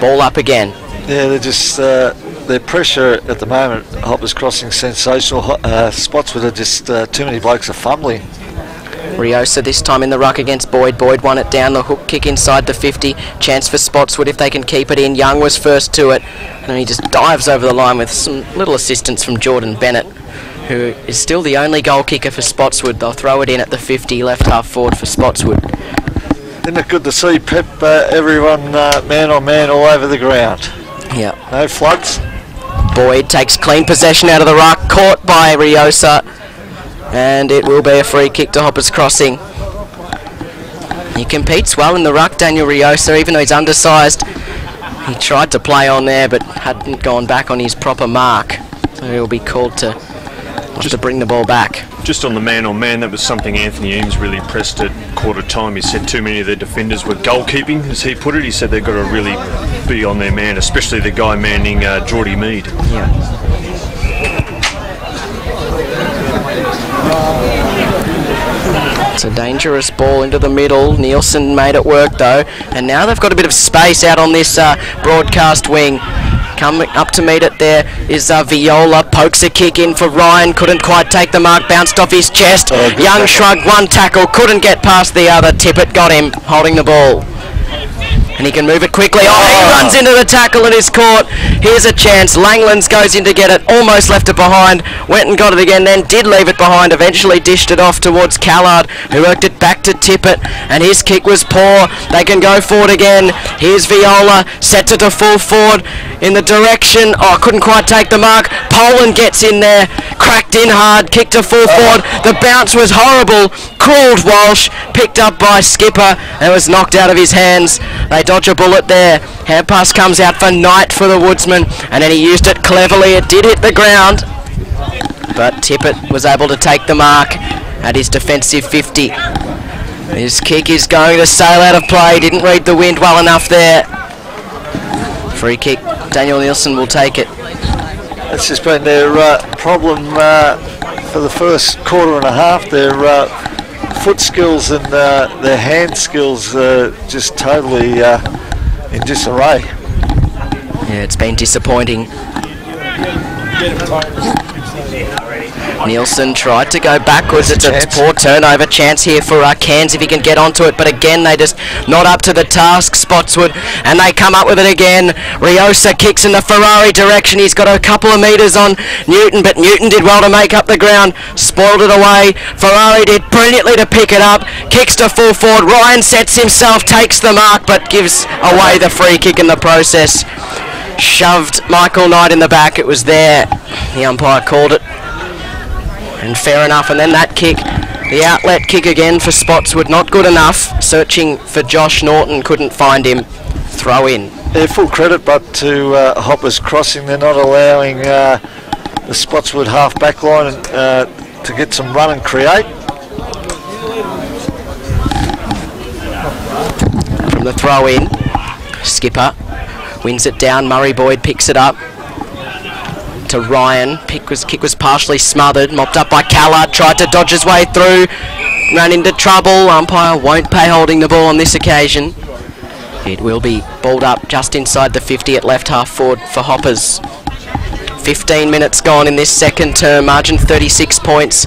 Ball up again. Yeah, they're just their pressure at the moment. Hoppers Crossing sensational. Spotswood are just too many blokes are fumbling. Riosa this time in the ruck against Boyd. Boyd won it down, the hook kick inside the 50. Chance for Spotswood if they can keep it in. Young was first to it, and he just dives over the line with some little assistance from Jordan Bennett, who is still the only goal kicker for Spotswood. They'll throw it in at the 50, left half forward for Spotswood. Isn't it good to see Pep, everyone man on man all over the ground? Yeah. No floods. Boyd takes clean possession out of the ruck, caught by Riosa. And it will be a free kick to Hoppers Crossing. He competes well in the ruck, Daniel Riosa, even though he's undersized. He tried to play on there, but hadn't gone back on his proper mark. So he'll be called to bring the ball back. Just on the man-on-man, that was something Anthony Eames really pressed at quarter time. He said too many of their defenders were goalkeeping, as he put it. He said they've got to really be on their man, especially the guy manning Geordie Mead. Yeah. It's a dangerous ball into the middle. Nielsen made it work though, and now they've got a bit of space out on this broadcast wing. Coming up to meet it there is Viola, pokes a kick in for Ryan, couldn't quite take the mark, bounced off his chest. Young shrugged one tackle, couldn't get past the other. Tippett got him, holding the ball. And he can move it quickly. Oh, he runs into the tackle and is caught. Here's a chance. Langlands goes in to get it. Almost left it behind. Went and got it again, then did leave it behind. Eventually dished it off towards Callard, who worked it back to Tippett. And his kick was poor. They can go forward again. Here's Viola, sets it to full forward in the direction. Oh, couldn't quite take the mark. Poland gets in there, cracked in hard, kicked to full forward. The bounce was horrible. Crawled Walsh, picked up by Skipper, and was knocked out of his hands. They dodge a bullet there. Hand pass comes out for Knight for the Woodsman, and then he used it cleverly. It did hit the ground, but Tippett was able to take the mark at his defensive 50. His kick is going to sail out of play. Didn't read the wind well enough there. Free kick. Daniel Nielsen will take it. That's just been their problem for the first quarter and a half. Their foot skills and their hand skills just totally in disarray. Yeah, it's been disappointing. Nielsen tried to go backwards. It's a poor turnover chance here for Cairns if he can get onto it, but again they just not up to the task, Spotswood, and they come up with it again. Riosa kicks in the Ferrari direction. He's got a couple of metres on Newton, but Newton did well to make up the ground, spoiled it away. Ferrari did brilliantly to pick it up, kicks to full forward. Ryan sets himself, takes the mark, but gives away the free kick in the process. Shoved Michael Knight in the back. It was there. The umpire called it. And fair enough. And then that kick, the outlet kick again for Spotswood, not good enough. Searching for Josh Norton, couldn't find him. Throw in. Yeah, full credit, but to Hoppers Crossing, they're not allowing the Spotswood half back line to get some run and create. From the throw in, Skipper wins it down. Murray Boyd picks it up to Ryan. Kick was partially smothered, mopped up by Callard, tried to dodge his way through, ran into trouble. Umpire won't pay holding the ball on this occasion. It will be balled up just inside the 50 at left half forward for Hoppers. 15 minutes gone in this second term, margin 36 points.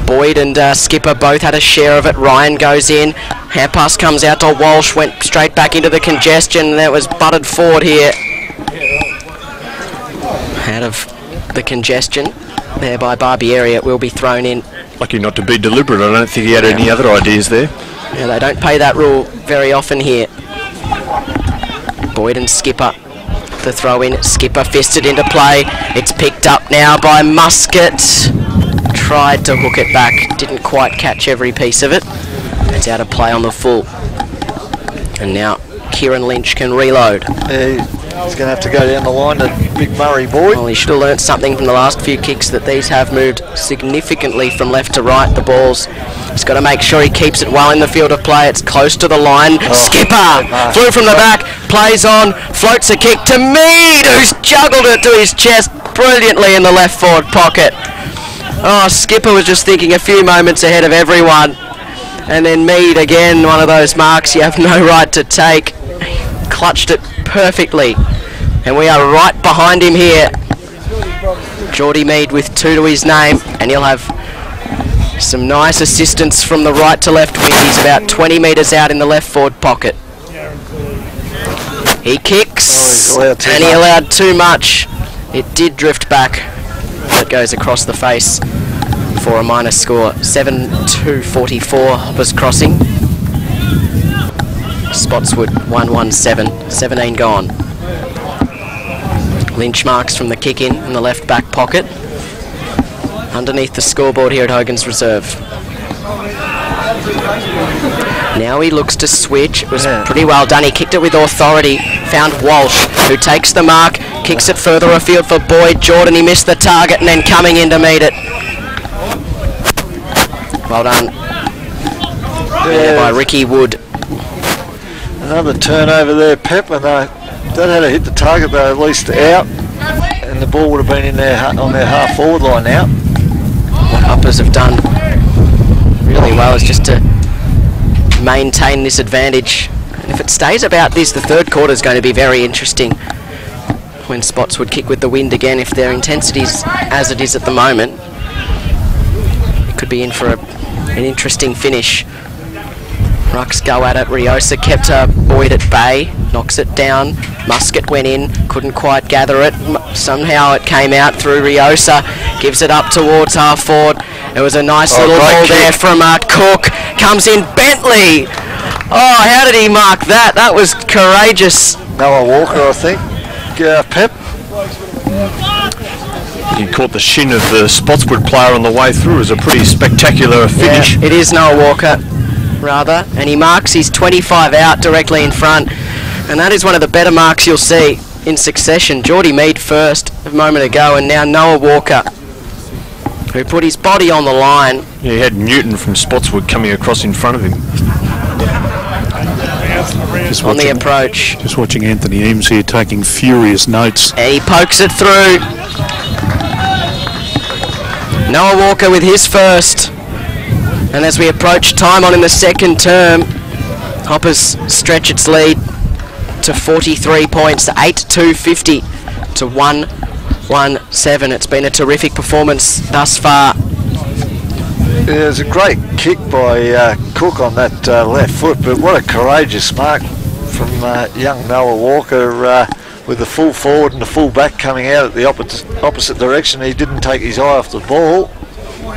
Boyd and Skipper both had a share of it. Ryan goes in, hand pass comes out to Walsh, went straight back into the congestion, and that was butted forward here. Out of the congestion there by Barbieri, it will be thrown in. Lucky not to be deliberate. I don't think he had any other ideas there. Yeah, they don't pay that rule very often here. Boyd and Skipper, the throw in. Skipper fisted into play. It's picked up now by Muscat. Tried to hook it back, didn't quite catch every piece of it. It's out of play on the full. And now Kieran Lynch can reload. He's going to have to go down the line to Big Murray Boyd. Well, he should have learnt something from the last few kicks, that these have moved significantly from left to right, the balls. He's got to make sure he keeps it well in the field of play. It's close to the line. Skipper flew from the back, plays on, floats a kick to Mead, who's juggled it to his chest brilliantly in the left forward pocket. Oh, Skipper was just thinking a few moments ahead of everyone. And then Mead, again, one of those marks you have no right to take. Clutched it perfectly. And we are right behind him here. Geordie Mead with 2 to his name. And he'll have some nice assistance from the right to left wing. He's about 20 metres out in the left forward pocket. He kicks. And he allowed too much. It did drift back. It goes across the face for a minor score. 7-2-44 Hoppers Crossing. Spotswood 1-1-7. 17 gone. Lynch marks from the kick in the left back pocket. Underneath the scoreboard here at Hogan's Reserve. Now he looks to switch. It was pretty well done. He kicked it with authority. Found Walsh, who takes the mark, kicks it further afield for Boyd. Jordan, he missed the target and then coming in to meet it. Well done. There by Ricky Wood. Another turnover there, Pep, and they don't have to hit the target, they're at least out. And the ball would have been in there on their half forward line now. What Hoppers have done really well is just to maintain this advantage. And if it stays about this, the third quarter is going to be very interesting. When Spotswood kick with the wind again, if their intensity is as it is at the moment, it could be in for an interesting finish. Rucks go at it. Riosa kept Boyd at bay, knocks it down. Muscat went in, couldn't quite gather it. Somehow it came out through Riosa, gives it up towards half forward. It was a nice little ball there from Cook. Comes in Bentley. Oh, how did he mark that? That was courageous. Noah Walker, I think. Pep. He caught the shin of the Spotswood player on the way through. It was a pretty spectacular finish. Yeah, it is Noah Walker, rather. And he marks his 25 out directly in front. And that is one of the better marks you'll see in succession. Geordie Mead first a moment ago, and now Noah Walker, who put his body on the line. Yeah, he had Newton from Spotswood coming across in front of him. On the approach. Just watching Anthony Eames here taking furious notes. And he pokes it through. Noah Walker with his first. And as we approach time on in the second term, Hoppers stretch its lead to 43 points, to 8-2-50 to 1-1-7. It's been a terrific performance thus far. Yeah, it was a great kick by Cook on that left foot, but what a courageous mark from young Noah Walker with the full forward and the full back coming out at the opposite direction. He didn't take his eye off the ball.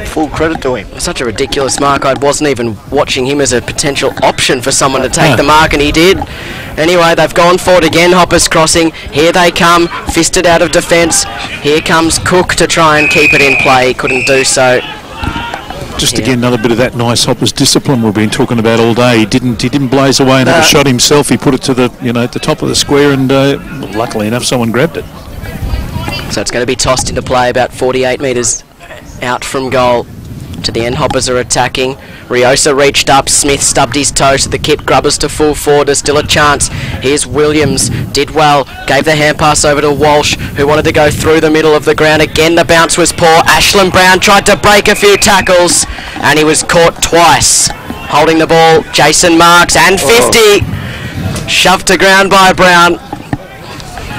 Full credit to him. Such a ridiculous mark. I wasn't even watching him as a potential option for someone to take the mark, and he did. Anyway, they've gone forward again. Hoppers crossing. Here they come, fisted out of defence. Here comes Cook to try and keep it in play. Couldn't do so. Just again, another bit of that nice Hoppers discipline we've been talking about all day. He didn't blaze away and have a shot himself. He put it to the at the top of the square, and luckily enough, someone grabbed it. So it's going to be tossed into play about 48 metres out from goal. To the end, Hoppers are attacking. Riosa reached up, Smith stubbed his toe, so the kip grubbers to full forward. There's still a chance. Here's Williams, did well, gave the hand pass over to Walsh, who wanted to go through the middle of the ground. Again, the bounce was poor. Ashland Brown tried to break a few tackles, and he was caught twice. Holding the ball, Jason Marks, and 50. Shoved to ground by Brown.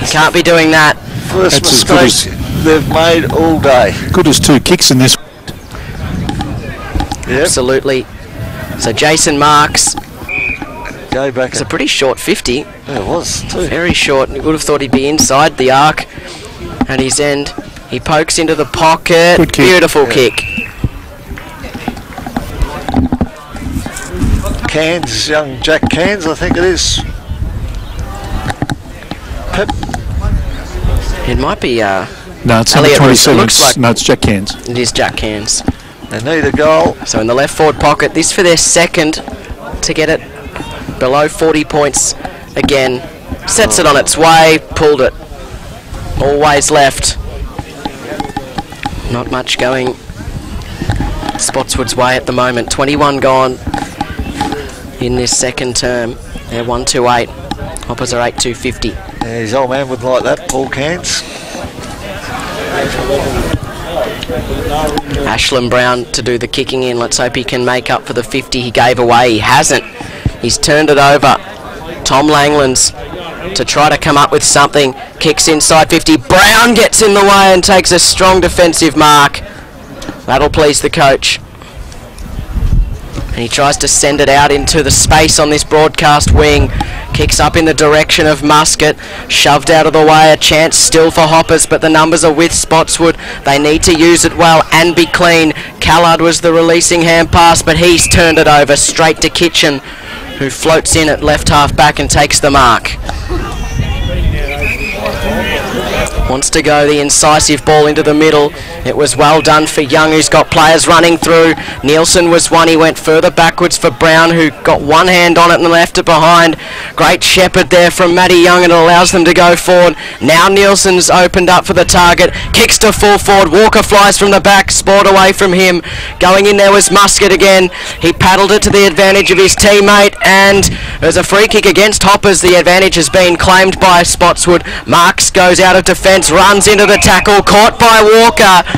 Can't be doing that. First mistake they've made all day. Good as two kicks in this. Yep. Absolutely. So Jason Marks, Go back. it's a pretty short 50. Yeah, it was too. Very short. You would have thought he'd be inside the arc at his end. He pokes into the pocket. Good kick. Beautiful kick. Cairns, young Jack Cairns, I think it is. Pep. It might be No, it's number Elliot 27. looks like- No, it's Jack Cairns. it is Jack Cairns. They need a goal. So in the left forward pocket, this for their second to get it below 40 points again. Sets it on its way, pulled it. Always left. Not much going Spotswood's way at the moment. 21 gone in this second term. They're 1-2-8. Hoppers are 8-2-50. Yeah, his old man wouldn't like that, Paul Cairns. Ashland Brown to do the kicking in. Let's hope he can make up for the 50 he gave away. He hasn't. He's turned it over. Tom Langlands to try to come up with something. Kicks inside 50. Brown gets in the way and takes a strong defensive mark. That'll please the coach. And he tries to send it out into the space on this broadcast wing. Kicks up in the direction of Muscat. Shoved out of the way. A chance still for Hoppers, but the numbers are with Spotswood. They need to use it well and be clean. Callard was the releasing hand pass, but he's turned it over straight to Kitchen, who floats in at left half back and takes the mark. Wants to go the incisive ball into the middle. It was well done for Young, who's got players running through. Nielsen was one. He went further backwards for Brown, who got one hand on it and left it behind. Great shepherd there from Matty Young, and it allows them to go forward. Now Nielsen's opened up for the target. Kicks to full forward. Walker flies from the back. Sport away from him. Going in there was Muscat again. He paddled it to the advantage of his teammate, and there's a free kick against Hoppers. The advantage has been claimed by Spotswood. Marks goes out of defence, runs into the tackle, caught by Walker,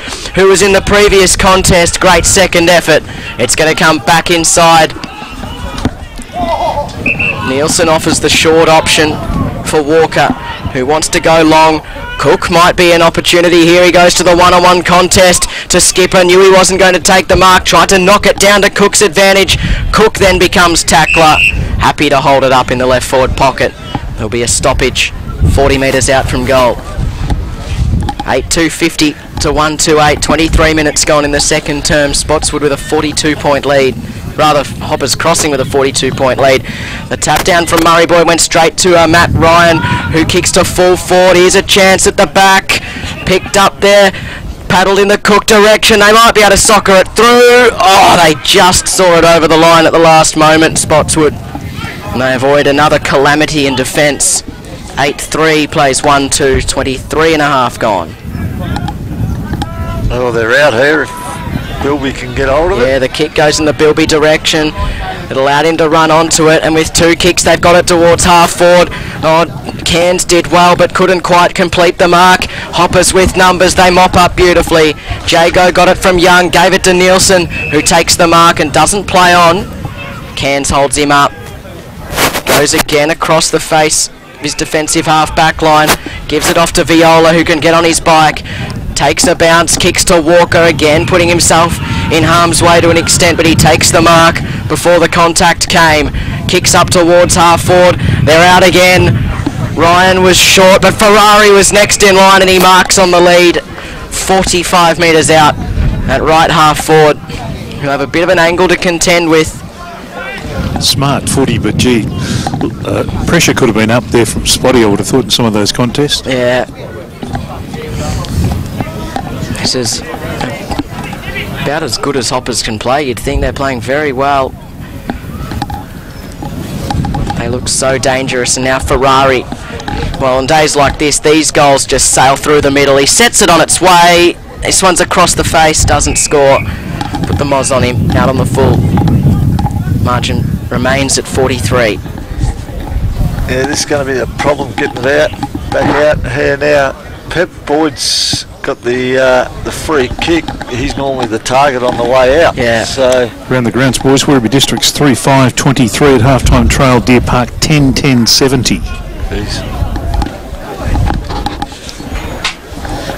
who was in the previous contest. Great second effort. It's going to come back inside. Nielsen offers the short option for Walker, who wants to go long. Cook might be an opportunity here. He goes to the one-on-one contest to Skipper. Knew he wasn't going to take the mark. Tried to knock it down to Cook's advantage. Cook then becomes tackler. Happy to hold it up in the left forward pocket. There'll be a stoppage 40 metres out from goal. 8-2-50 to 1-2-8. 23 minutes gone in the second term. Spotswood with a 42-point lead rather Hoppers Crossing with a 42-point lead. The tap down from Murray Boy went straight to Matt Ryan, who kicks to full forward. Here's a chance at the back, picked up there, paddled in the Cook direction. They might be able to soccer it through. Oh, they just saw it over the line at the last moment, Spotswood. And they avoid another calamity in defence. 8-3 plays 1-2, 23 and a half gone. Oh, they're out here if Bilby can get hold of it. Yeah, the kick goes in the Bilby direction. It allowed him to run onto it, and with 2 kicks they've got it towards half forward. Oh, Cairns did well but couldn't quite complete the mark. Hoppers with numbers, they mop up beautifully. Jago got it from Young, gave it to Nielsen, who takes the mark and doesn't play on. Cairns holds him up. Goes again across the face of his defensive half back line. Gives it off to Viola, who can get on his bike. Takes a bounce, kicks to Walker again, putting himself in harm's way to an extent, but he takes the mark before the contact came. Kicks up towards half forward. They're out again. Ryan was short, but Ferrari was next in line and he marks on the lead. 45 metres out at right half forward. Who have a bit of an angle to contend with. Smart footy, but gee, pressure could have been up there from Spotty, I would have thought, in some of those contests. Yeah. This is about as good as Hoppers can play. You'd think they're playing very well. They look so dangerous, and now Ferrari. Well, on days like this, these goals just sail through the middle. He sets it on its way. This one's across the face, doesn't score. Put the Moz on him, out on the full. Margin remains at 43. Yeah, this is going to be a problem getting it out, back out here now. Pep Boyd's got the free kick. He's normally the target on the way out. Yeah. So around the grounds, boys, Werribee Districts 3-5-23 at half-time trail. Deer Park 10-10-70.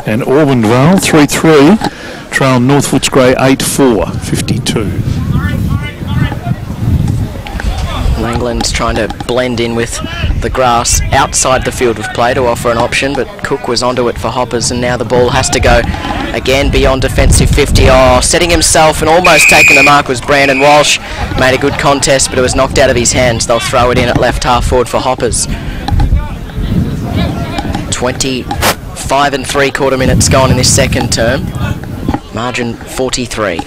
And Auburndale 3-3 trail North Footscray 8-4-52. Langland's trying to blend in with the grass outside the field of play to offer an option, but Cook was onto it for Hoppers, and now the ball has to go again beyond defensive 50. Oh, setting himself and almost taking the mark was Brandon Walsh. Made a good contest, but it was knocked out of his hands. They'll throw it in at left half forward for Hoppers. 25 3/4 minutes gone in this second term. Margin 43.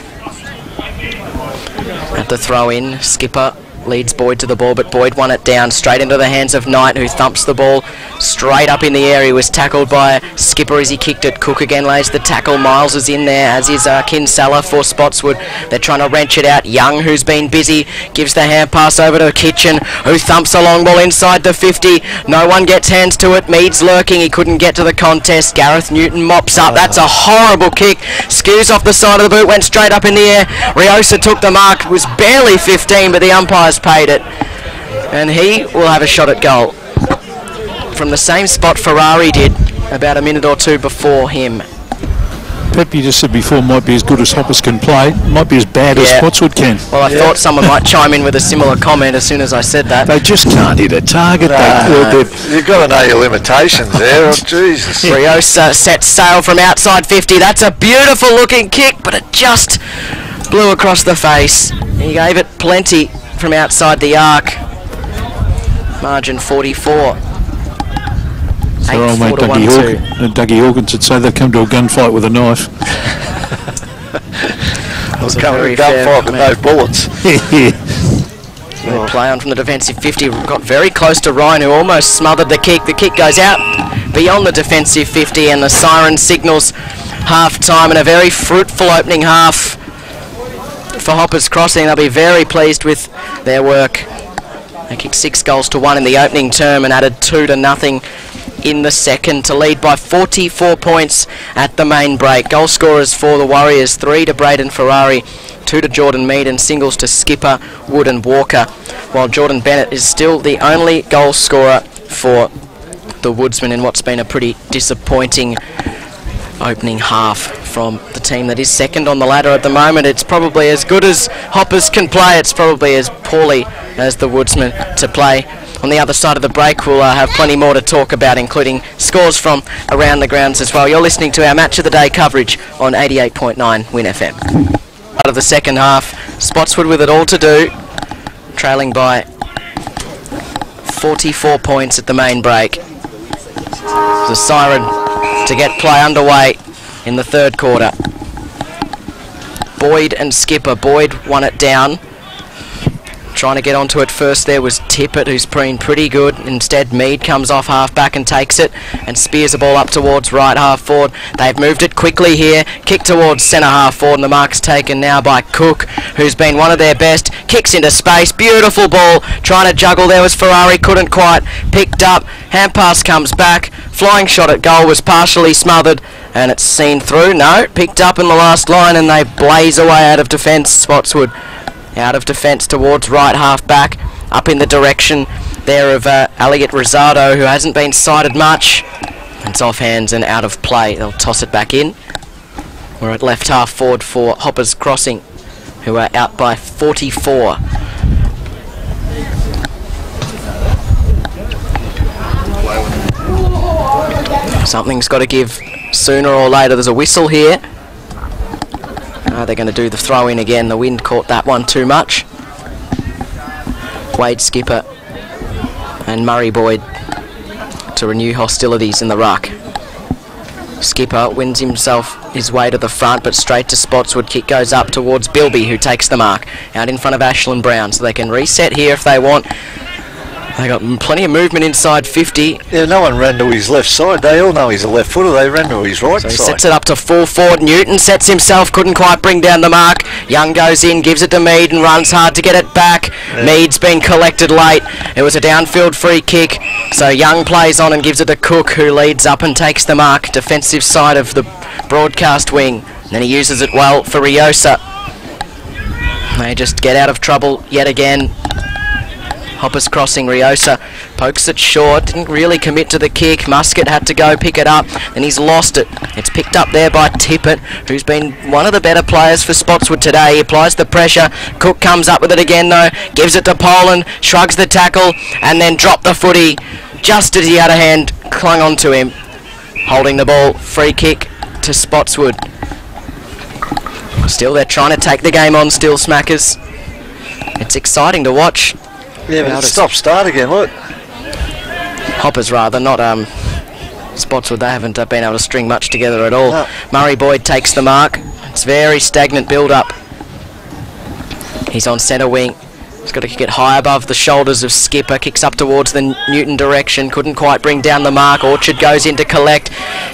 At the throw in, Skipper leads Boyd to the ball, but Boyd won it down straight into the hands of Knight, who thumps the ball straight up in the air. He was tackled by Skipper as he kicked it. Cook again lays the tackle. Miles is in there, as is Kinsella for Spotswood. They're trying to wrench it out. Young, who's been busy, gives the hand pass over to Kitchen, who thumps a long ball inside the 50. No one gets hands to it. Mead's lurking. He couldn't get to the contest. Gareth Newton mops up. That's a horrible kick. Skews off the side of the boot, went straight up in the air. Riosa took the mark. It was barely 15, but the umpires paid it, and he will have a shot at goal from the same spot Ferrari did about a minute or two before him. Pep, you just said before, might be as good as Hoppers can play, might be as bad as Spotswood can. Well, I thought someone might chime in with a similar comment as soon as I said that. They just can't hit a target. You've got to know your limitations there. Oh, Jesus. Riosa sets sail from outside 50. That's a beautiful looking kick, but it just blew across the face. He gave it plenty from outside the arc. Margin 44. So old mate Dougie Hawkins would say they've come to a gunfight with a knife. They've come to a gunfight with no bullets. They play on from the defensive 50. Got very close to Ryan, who almost smothered the kick. The kick goes out beyond the defensive 50, and the siren signals half-time, and a very fruitful opening half for Hoppers Crossing. They'll be very pleased with their work. They kicked 6 goals to 1 in the opening term and added 2 to 0 in the second to lead by 44 points at the main break. Goal scorers for the Warriors: 3 to Braden Ferrari, 2 to Jordan Mead, and singles to Skipper, Wood and Walker, while Jordan Bennett is still the only goal scorer for the Woodsmen in what's been a pretty disappointing opening half from the team that is second on the ladder at the moment. It's probably as good as Hoppers can play. It's probably as poorly as the Woodsmen to play. On the other side of the break, we'll have plenty more to talk about, including scores from around the grounds as well. You're listening to our Match of the Day coverage on 88.9 Win FM. of the second half. Spotswood with it all to do, trailing by 44 points at the main break. There's a siren to get play underway in the third quarter. Boyd and Skipper. Boyd won it down. Trying to get onto it first there was Tippett, who's been pretty good. Instead, Mead comes off half back and takes it and spears the ball up towards right half forward. They've moved it quickly here. Kick towards centre half forward, and the mark's taken now by Cook, who's been one of their best. Kicks into space. Beautiful ball. Trying to juggle there was Ferrari. Couldn't quite. Picked up. Hand pass comes back. Flying shot at goal was partially smothered, and it's seen through. No, picked up in the last line, and they blaze away out of defence. Spotswood out of defence towards right half back, up in the direction there of Elliot Rosado, who hasn't been sighted much. It's off hands and out of play. They'll toss it back in. We're at left half forward for Hoppers Crossing, who are out by 44. Something's got to give sooner or later. There's a whistle here. They're going to do the throw in again. The wind caught that one too much. Wade Skipper and Murray Boyd to renew hostilities in the ruck. Skipper wins himself his way to the front, but straight to Spotswood. Kick goes up towards Bilby, who takes the mark out in front of Ashland Brown, so they can reset here if they want. They got plenty of movement inside 50. Yeah, no one ran to his left side. They all know he's a left footer. They ran to his right so he side. Sets it up to full forward. Newton sets himself, couldn't quite bring down the mark. Young goes in, gives it to Mead and runs hard to get it back. Yeah. Mead's been collected late. It was a downfield free kick. So Young plays on and gives it to Cook, who leads up and takes the mark. Defensive side of the broadcast wing. And then he uses it well for Riosa. They just get out of trouble yet again. Hoppers Crossing. Riosa pokes it short, didn't really commit to the kick. Muscat had to go pick it up, and he's lost it. It's picked up there by Tippett, who's been one of the better players for Spotswood today. He applies the pressure. Cook comes up with it again though, gives it to Poland, shrugs the tackle, and then dropped the footy just as he had a hand clung onto him. Holding the ball, free kick to Spotswood. Still, they're trying to take the game on still, Smackers. It's exciting to watch. Yeah, but it's stop-start again, look. Hoppers rather, not Spotswood. They haven't been able to string much together at all. No. Murray Boyd takes the mark. It's very stagnant build-up. He's on centre wing. He's got to kick it high above the shoulders of Skipper. Kicks up towards the Newton direction. Couldn't quite bring down the mark. Orchard goes in to collect.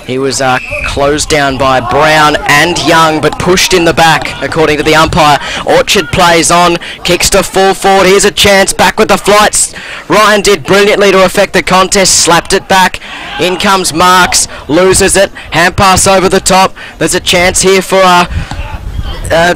He was closed down by Brown and Young, but pushed in the back, according to the umpire. Orchard plays on. Kicks to full forward. Here's a chance. Back with the flights. Ryan did brilliantly to affect the contest. Slapped it back. In comes Marks. Loses it. Hand pass over the top. There's a chance here for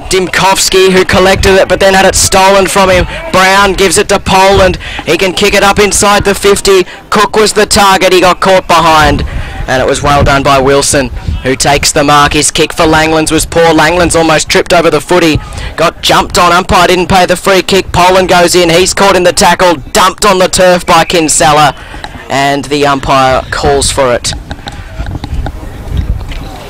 Dimkovsky, who collected it but then had it stolen from him. Brown gives it to Poland. He can kick it up inside the 50. Cook was the target. He got caught behind, and it was well done by Wilson, who takes the mark. His kick for Langlands was poor. Langlands almost tripped over the footy. Got jumped on. Umpire didn't pay the free kick. Poland goes in. He's caught in the tackle. Dumped on the turf by Kinsella, and the umpire calls for it.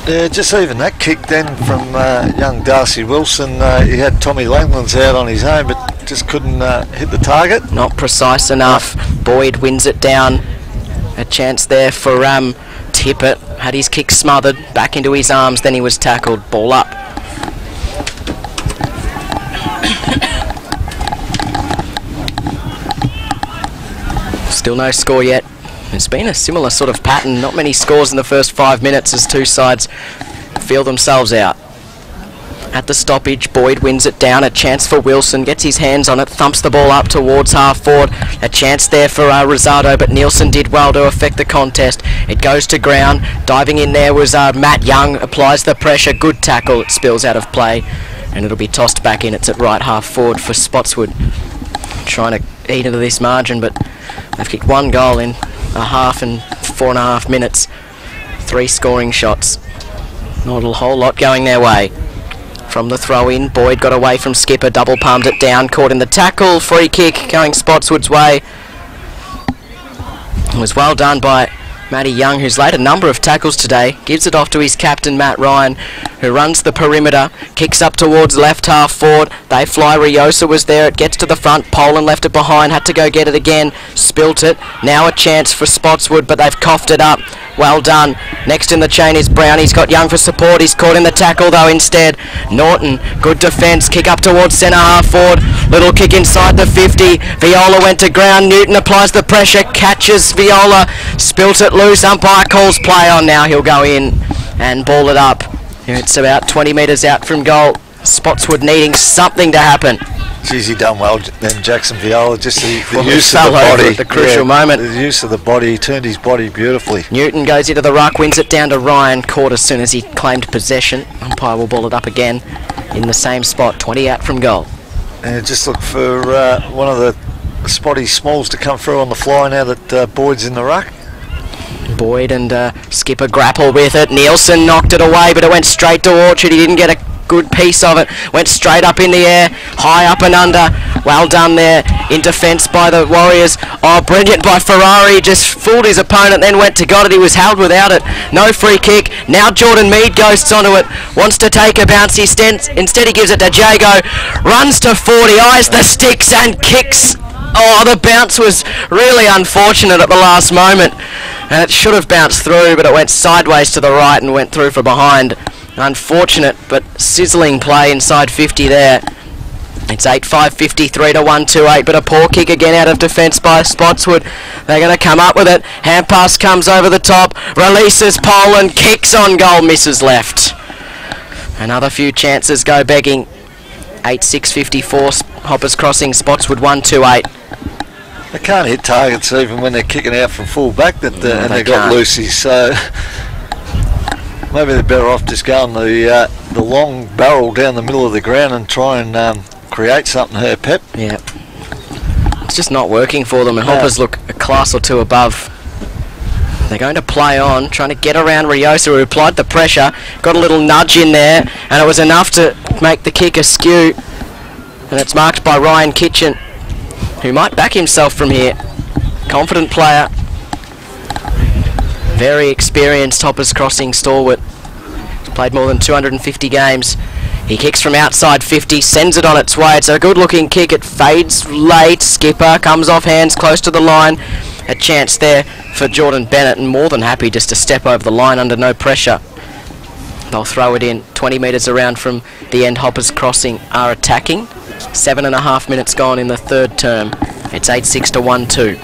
Yeah, just even that kick then from young Darcy Wilson. He had Tommy Langlands out on his own, but just couldn't hit the target. Not precise enough. Boyd wins it down. A chance there for Tippett. Had his kick smothered. Back into his arms. Then he was tackled. Ball up. Still no score yet. It's been a similar sort of pattern. Not many scores in the first 5 minutes as two sides feel themselves out. At the stoppage, Boyd wins it down. A chance for Wilson. Gets his hands on it. Thumps the ball up towards half forward. A chance there for Rosado, but Nielsen did well to affect the contest. It goes to ground. Diving in there was Matt Young. Applies the pressure. Good tackle. It spills out of play, and it'll be tossed back in. It's at right half forward for Spotswood. Trying to eat into this margin, but they've kicked one goal in a half and 4.5 minutes. 3 scoring shots. Not a whole lot going their way. From the throw in, Boyd got away from Skipper, double palmed it down, caught in the tackle, free kick going Spotswood's way. It was well done by Matty Young, who's laid a number of tackles today, gives it off to his captain Matt Ryan, who runs the perimeter, kicks up towards left half forward. They fly. Riosa was there. It gets to the front. Poland left it behind. Had to go get it again. Spilt it. Now a chance for Spotswood, but they've coughed it up. Well done. Next in the chain is Brown. He's got Young for support. He's caught in the tackle though instead. Norton, good defence. Kick up towards centre half forward. Little kick inside the 50. Viola went to ground. Newton applies the pressure. Catches Viola. Spilt it loose. Umpire calls play on now. He'll go in and ball it up. It's about 20 metres out from goal. Spotswood needing something to happen. Geez, he done well then, Jackson Viola. Just the Well, use fell of the over body. at the crucial moment. The use of the body. He turned his body beautifully. Newton goes into the ruck, wins it down to Ryan. Caught as soon as he claimed possession. Umpire will ball it up again in the same spot. 20 out from goal. And just look for one of the spotty smalls to come through on the fly now that Boyd's in the ruck. Boyd and Skipper grapple with it. Nielsen knocked it away, but it went straight to Orchard. He didn't get a good piece of it. Went straight up in the air, high up and under. Well done there in defence by the Warriors. Oh, brilliant by Ferrari. Just fooled his opponent, then went to got it. He was held without it. No free kick. Now Jordan Mead ghosts onto it. Wants to take a bounce. Instead he gives it to Jago. Runs to 40, eyes the sticks and kicks. Oh, the bounce was really unfortunate at the last moment. And it should have bounced through, but it went sideways to the right and went through from behind. Unfortunate, but sizzling play inside 50 there. It's 8-5, 53 to 1-2-8, but a poor kick again out of defence by Spotswood. They're going to come up with it. Hand pass comes over the top. Releases Poland, kicks on goal, misses left. Another few chances go begging. 8-6, 54, Hoppers crossing, Spotswood 1-2-8. They can't hit targets even when they're kicking out from full back, and they got loosies, so maybe they're better off just going the long barrel down the middle of the ground and try and create something here, Pep. Yeah. It's just not working for them, and Hoppers look a class or two above. They're going to play on, trying to get around Riosa, who applied the pressure, got a little nudge in there, and it was enough to make the kick askew. And it's marked by Ryan Kitchen, who might back himself from here. Confident player. Very experienced Hoppers crossing stalwart. He's played more than 250 games. He kicks from outside 50, sends it on its way. It's a good looking kick. It fades late. Skipper comes off hands close to the line. A chance there for Jordan Bennett, and more than happy just to step over the line under no pressure. They'll throw it in 20 metres around from the end. Hoppers crossing are attacking. 7.5 minutes gone in the third term. It's 8-6 to 1-2.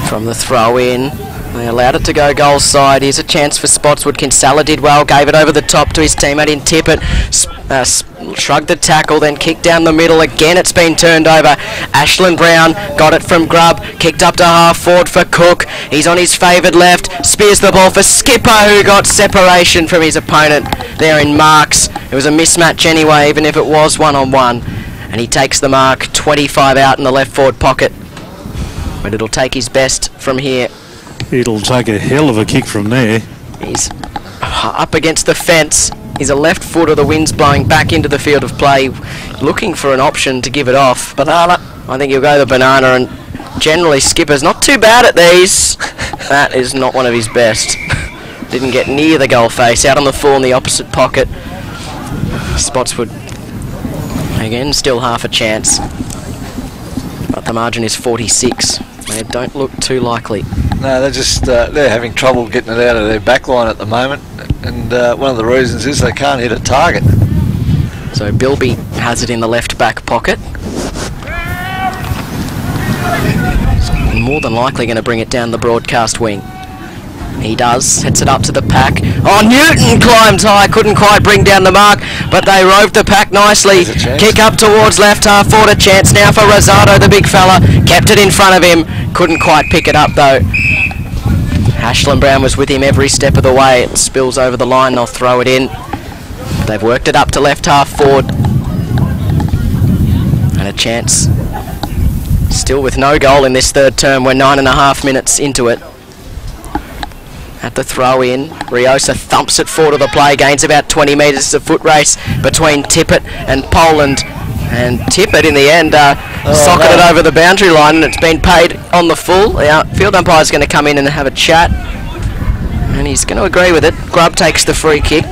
From the throw in, they allowed it to go goal side. Here's a chance for Spotswood. Kinsella did well, gave it over the top to his teammate in Tippett. Shrugged the tackle, then kicked down the middle. Again, it's been turned over. Ashland Brown got it from Grubb, kicked up to half forward for Cook. He's on his favoured left, spears the ball for Skipper, who got separation from his opponent there in marks. It was a mismatch anyway, even if it was one-on-one. And he takes the mark, 25 out in the left forward pocket. But it'll take his best from here. It'll take a hell of a kick from there. He's up against the fence. He's a left footer. The wind's blowing back into the field of play, looking for an option to give it off. Banana. I think he'll go the banana, and generally Skipper's not too bad at these. That is not one of his best. Didn't get near the goal face. Out on the full in the opposite pocket. Spotswood again, still half a chance, but the margin is 46. They don't look too likely. No, they're just they're having trouble getting it out of their back line at the moment, and one of the reasons is they can't hit a target. So Bilby has it in the left back pocket. More than likely going to bring it down the broadcast wing. He does, sets it up to the pack. Oh, Newton climbed high, couldn't quite bring down the mark, but they roved the pack nicely. Kick up towards left half forward, a chance now for Rosado, the big fella. Kept it in front of him, couldn't quite pick it up though. Ashland Brown was with him every step of the way. It spills over the line, they'll throw it in. They've worked it up to left half forward. And a chance. Still with no goal in this third term. We're 9.5 minutes into it. At the throw in, Riosa thumps it forward to the play, gains about 20 metres. It's a foot race between Tippett and Poland. And Tippett in the end socketed over the boundary line, and it's been paid on the full. The field umpire's going to come in and have a chat, and he's going to agree with it. Grubb takes the free kick,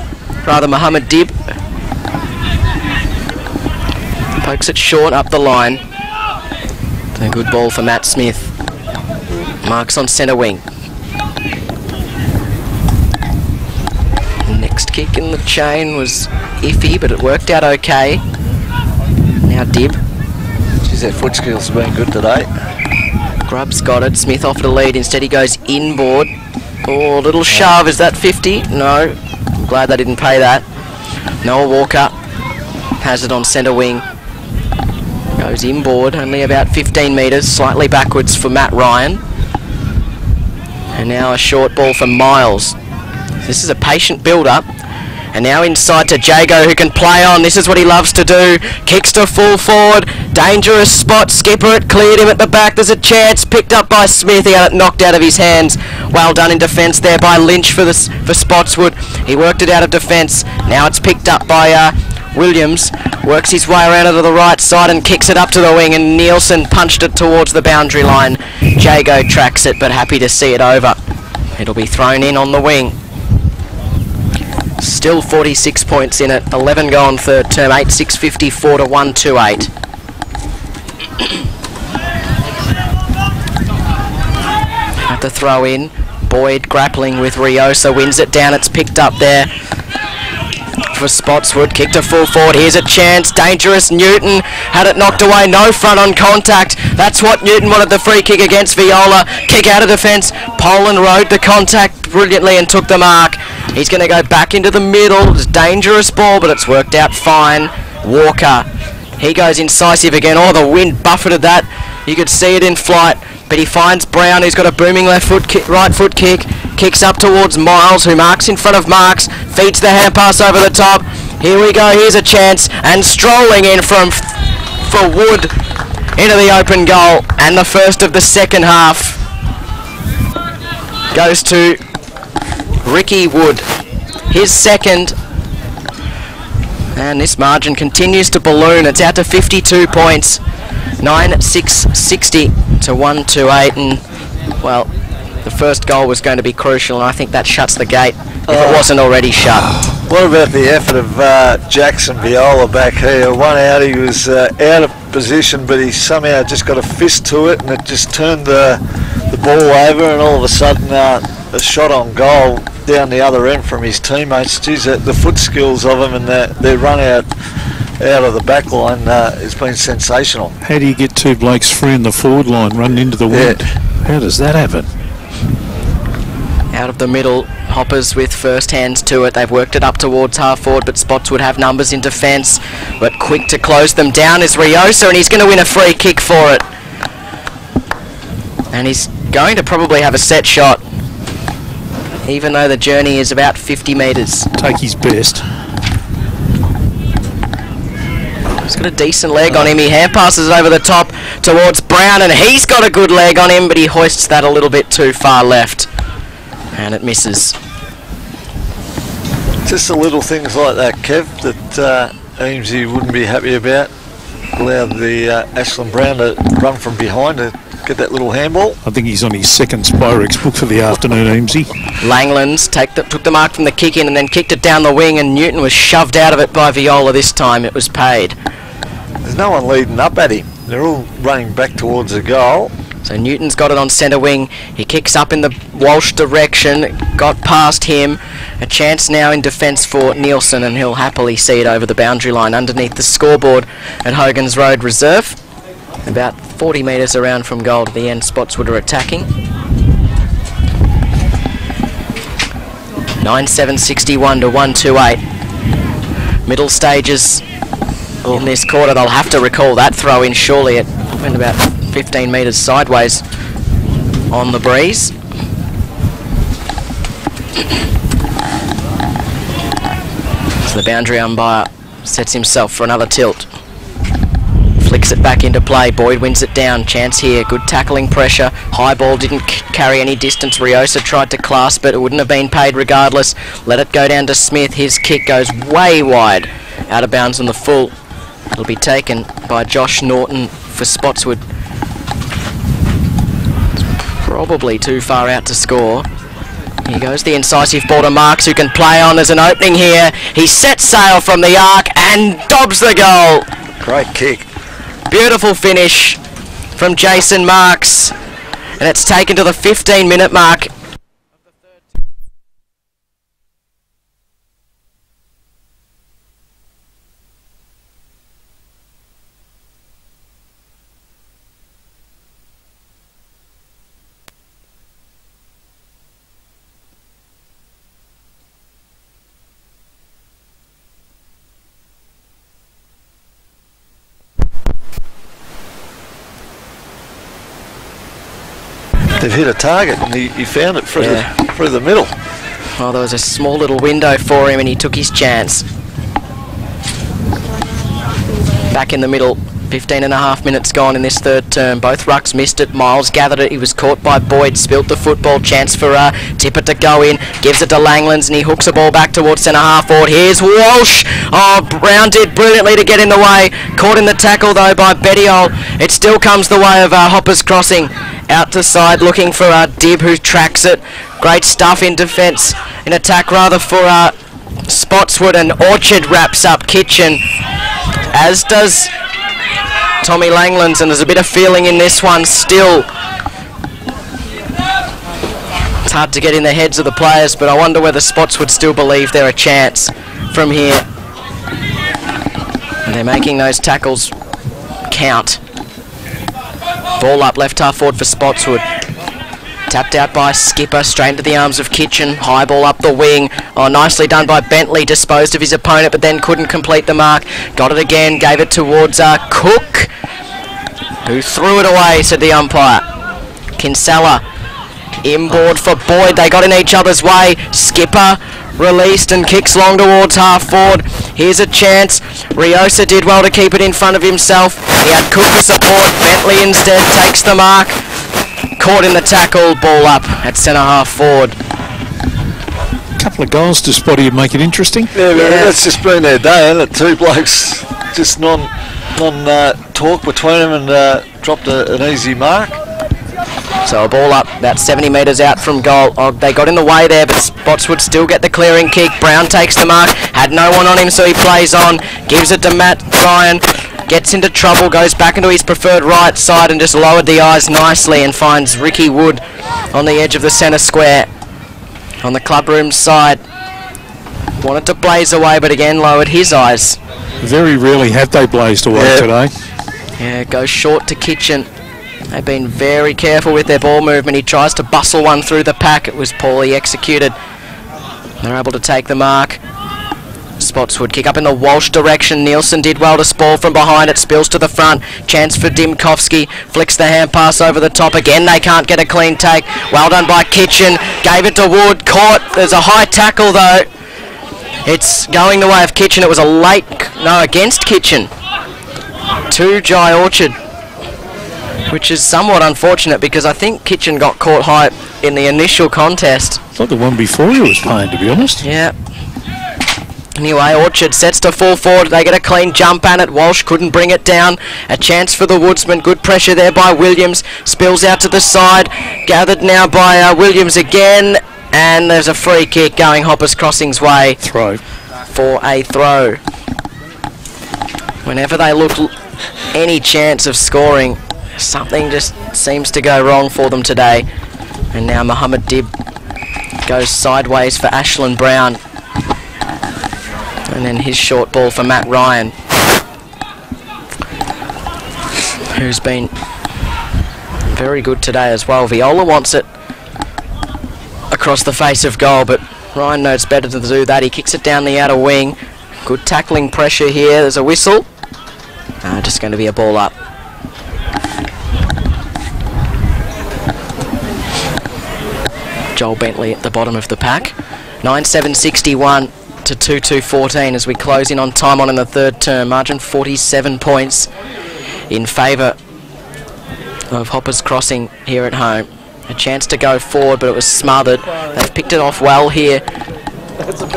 rather Mohammed Dib. Pokes it short up the line. A good ball for Matt Smith. Marks on centre wing. Next kick in the chain was iffy, but it worked out okay. Now Dib. Geez, their foot skills have been good today. Grubb's got it. Smith off the lead. Instead he goes inboard. Oh, little shove. Is that 50? No. I'm glad they didn't pay that. Noah Walker has it on centre wing. Goes inboard, only about 15 metres, slightly backwards for Matt Ryan. And now a short ball for Miles. This is a patient build-up. And now inside to Jago, who can play on. This is what he loves to do. Kicks to full forward. Dangerous spot. Skipper it. Cleared him at the back. There's a chance. Picked up by Smith. He had it knocked out of his hands. Well done in defence there by Lynch for Spotswood. He worked it out of defence. Now it's picked up by Williams. Works his way around to the right side and kicks it up to the wing. And Nielsen punched it towards the boundary line. Jago tracks it, but happy to see it over. It'll be thrown in on the wing. Still 46 points in it, 11 go on third term, 8-6-54 to 1-2-8. At the throw in, Boyd grappling with Riosa, wins it down, it's picked up there for Spotswood, kick to full forward, here's a chance, dangerous, Newton had it knocked away, no front on contact, that's what Newton wanted, the free kick against Viola, kick out of defence, Poland rode the contact brilliantly and took the mark. He's going to go back into the middle. It's a dangerous ball, but it's worked out fine. Walker, he goes incisive again. Oh, the wind buffeted that. You could see it in flight, but he finds Brown, who's got a booming left foot kick, right foot kick. Kicks up towards Miles, who marks in front of Marks. Feeds the hand pass over the top. Here we go. Here's a chance, and strolling in for Wood into the open goal, and the first of the second half goes to Ricky Wood, his second, and this margin continues to balloon. It's out to 52 points, 9-6-60 to 1-2-8, and well, the first goal was going to be crucial, and I think that shuts the gate if it wasn't already shut. What about the effort of Jackson Viola back here? One out, he was out of position, but he somehow just got a fist to it, and it just turned the ball over, and all of a sudden a shot on goal down the other end from his teammates. Geez, the foot skills of him and their run out of the back line has been sensational. How do you get two blokes free in the forward line running into the wind? How does that happen? Out of the middle, Hoppers with first hands to it. They've worked it up towards half forward, but Spotswood have numbers in defence. But quick to close them down is Riosa, and he's going to win a free kick for it. And he's going to probably have a set shot, even though the journey is about 50 metres. Take his best. He's got a decent leg on him. He hand passes over the top towards Brown, and he's got a good leg on him, but he hoists that a little bit too far left, and it misses. Just the little things like that, Kev, that Eamesy wouldn't be happy about. Allowed the Ashland Brown to run from behind to get that little handball. I think he's on his second Spyrex book for the afternoon, Eamesy. Langlands took the mark from the kick in and then kicked it down the wing, and Newton was shoved out of it by Viola. This time it was paid. There's no one leading up at him. They're all running back towards the goal. So Newton's got it on centre wing. He kicks up in the Walsh direction. Got past him. A chance now in defence for Nielsen, and he'll happily see it over the boundary line underneath the scoreboard at Hogan's Road Reserve. About 40 metres around from goal to the end. Spotswood are attacking. 9-7-61 to 1-2-8. Middle stages in this quarter. They'll have to recall that throw in surely. It went about 15 metres sideways on the breeze. So the boundary umpire sets himself for another tilt. Flicks it back into play. Boyd wins it down. Chance here. Good tackling pressure. High ball didn't carry any distance. Riosa tried to clasp it. It wouldn't have been paid regardless. Let it go down to Smith. His kick goes way wide. Out of bounds on the full. It'll be taken by Josh Norton for Spotswood. It's probably too far out to score. Here goes the incisive ball to Marks, who can play on. There's an opening here. He sets sail from the arc and dobs the goal. Great kick. Beautiful finish from Jason Marks. And it's taken to the 15-minute mark. They've hit a target and he found it through the middle. Well, there was a small little window for him and he took his chance. Back in the middle, 15.5 minutes gone in this third term. Both rucks missed it. Miles gathered it. He was caught by Boyd. Spilt the football. Chance for Tipper to go in. Gives it to Langlands and he hooks the ball back towards centre half forward. Here's Walsh. Oh, Brown did brilliantly to get in the way. Caught in the tackle though by Bettiol. It still comes the way of Hoppers Crossing. Out to side looking for Dib, who tracks it. Great stuff in defence. In attack rather for Spotswood, and Orchard wraps up Kitchen. As does Tommy Langlands, and there's a bit of feeling in this one still. It's hard to get in the heads of the players, but I wonder whether Spotswood still believe they're a chance from here. And they're making those tackles count. Ball up left half forward for Spotswood. Tapped out by Skipper, straight into the arms of Kitchen. High ball up the wing. Oh, nicely done by Bentley. Disposed of his opponent, but then couldn't complete the mark. Got it again, gave it towards Cook, who threw it away, said the umpire. Kinsella inboard for Boyd. They got in each other's way. Skipper released and kicks long towards half forward. Here's a chance. Riosa did well to keep it in front of himself. He had Cook for support. Bentley instead takes the mark. Caught in the tackle. Ball up at centre half forward. A couple of goals to Spotty would make it interesting. Yeah, that's just been their day, isn't it? Two blokes just talk between them and dropped an easy mark. So a ball up about 70 metres out from goal. Oh, they got in the way there, but Spotswood still get the clearing kick. Brown takes the mark. Had no one on him, so he plays on. Gives it to Matt Ryan. Gets into trouble, goes back into his preferred right side and just lowered the eyes nicely and finds Ricky Wood on the edge of the centre square. On the clubroom side. Wanted to blaze away, but again lowered his eyes. Very rarely have they blazed away today. Yeah, it goes short to Kitchen. They've been very careful with their ball movement. He tries to bustle one through the pack. It was poorly executed. They're able to take the mark. Spotswood kick up in the Walsh direction. Nielsen did well to spoil from behind. It spills to the front. Chance for Dimkovsky. Flicks the hand pass over the top. Again, they can't get a clean take. Well done by Kitchen. Gave it to Wood. Caught. There's a high tackle though. It's going the way of Kitchen. It was a late... No, against Kitchen. To Jai Orchard. Which is somewhat unfortunate because I think Kitchen got caught high in the initial contest. I thought the one before you was playing, to be honest. Yeah. Anyway, Orchard sets to full forward. They get a clean jump at it. Walsh couldn't bring it down. A chance for the Woodsman. Good pressure there by Williams. Spills out to the side. Gathered now by Williams again. And there's a free kick going Hoppers Crossing's way. Throw. For a throw. Whenever they look any chance of scoring, something just seems to go wrong for them today. And now Muhammad Dib goes sideways for Ashland Brown. And then his short ball for Matt Ryan, who's been very good today as well. Viola wants it across the face of goal, but Ryan knows better to do that. He kicks it down the outer wing. Good tackling pressure here. There's a whistle. Just going to be a ball up. Joel Bentley at the bottom of the pack. 9-7-61 to 2-2-14 as we close in on time on in the third term. Margin 47 points in favour of Hoppers Crossing here at home. A chance to go forward, but it was smothered. They've picked it off well here.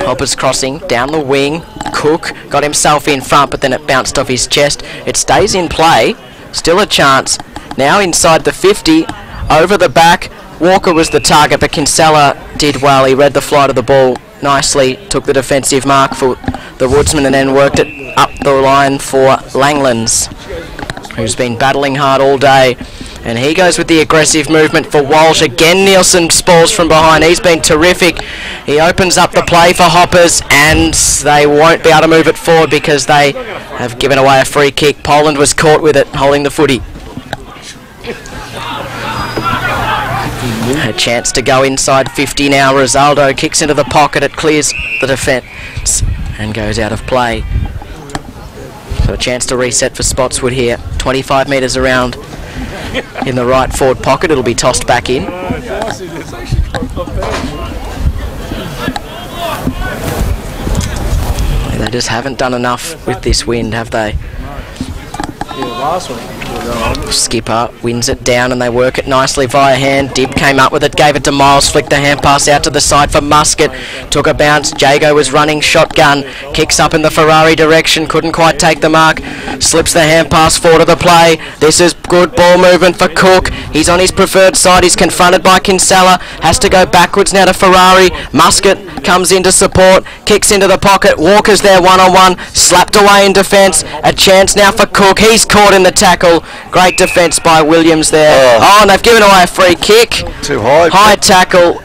Hoppers Crossing down the wing. Cook got himself in front, but then it bounced off his chest. It stays in play. Still a chance. Now inside the 50. Over the back. Walker was the target, but Kinsella did well. He read the flight of the ball nicely. Took the defensive mark for the Woodsman and then worked it up the line for Langlands, who's been battling hard all day. And he goes with the aggressive movement for Walsh. Again, Nielsen spalls from behind. He's been terrific. He opens up the play for Hoppers, and they won't be able to move it forward because they have given away a free kick. Poland was caught with it, holding the footy. A chance to go inside 50 now. Rosaldo kicks into the pocket. It clears the defence and goes out of play. So a chance to reset for Spotswood here. 25 metres around in the right forward pocket. It'll be tossed back in. They just haven't done enough with this wind, have they? Skipper wins it down and they work it nicely via hand. Dibb came up with it, gave it to Miles, flicked the hand pass out to the side for Muscat. Took a bounce. Jago was running shotgun. Kicks up in the Ferrari direction, couldn't quite take the mark. Slips the hand pass forward of the play. This is good ball movement for Cook. He's on his preferred side. He's confronted by Kinsella. Has to go backwards now to Ferrari. Muscat comes in to support. Kicks into the pocket. Walker's there one-on-one. Slapped away in defence. A chance now for Cook. He's caught in the tackle. Great defence by Williams there. Oh, and they've given away a free kick. Too high. High tackle.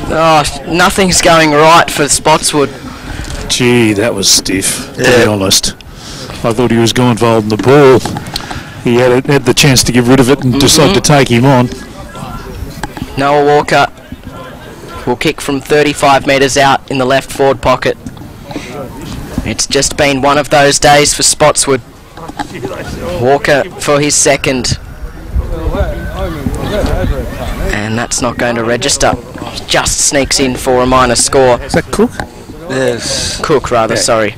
Oh, nothing's going right for Spotswood. Gee, that was stiff, to be honest. I thought he was going for holding the ball. He had the chance to get rid of it and decided to take him on. Noah Walker will kick from 35 metres out in the left forward pocket. It's just been one of those days for Spotswood. Walker for his second. And that's not going to register. Just sneaks in for a minor score. Is that Cook? Yes. Cook, rather, sorry.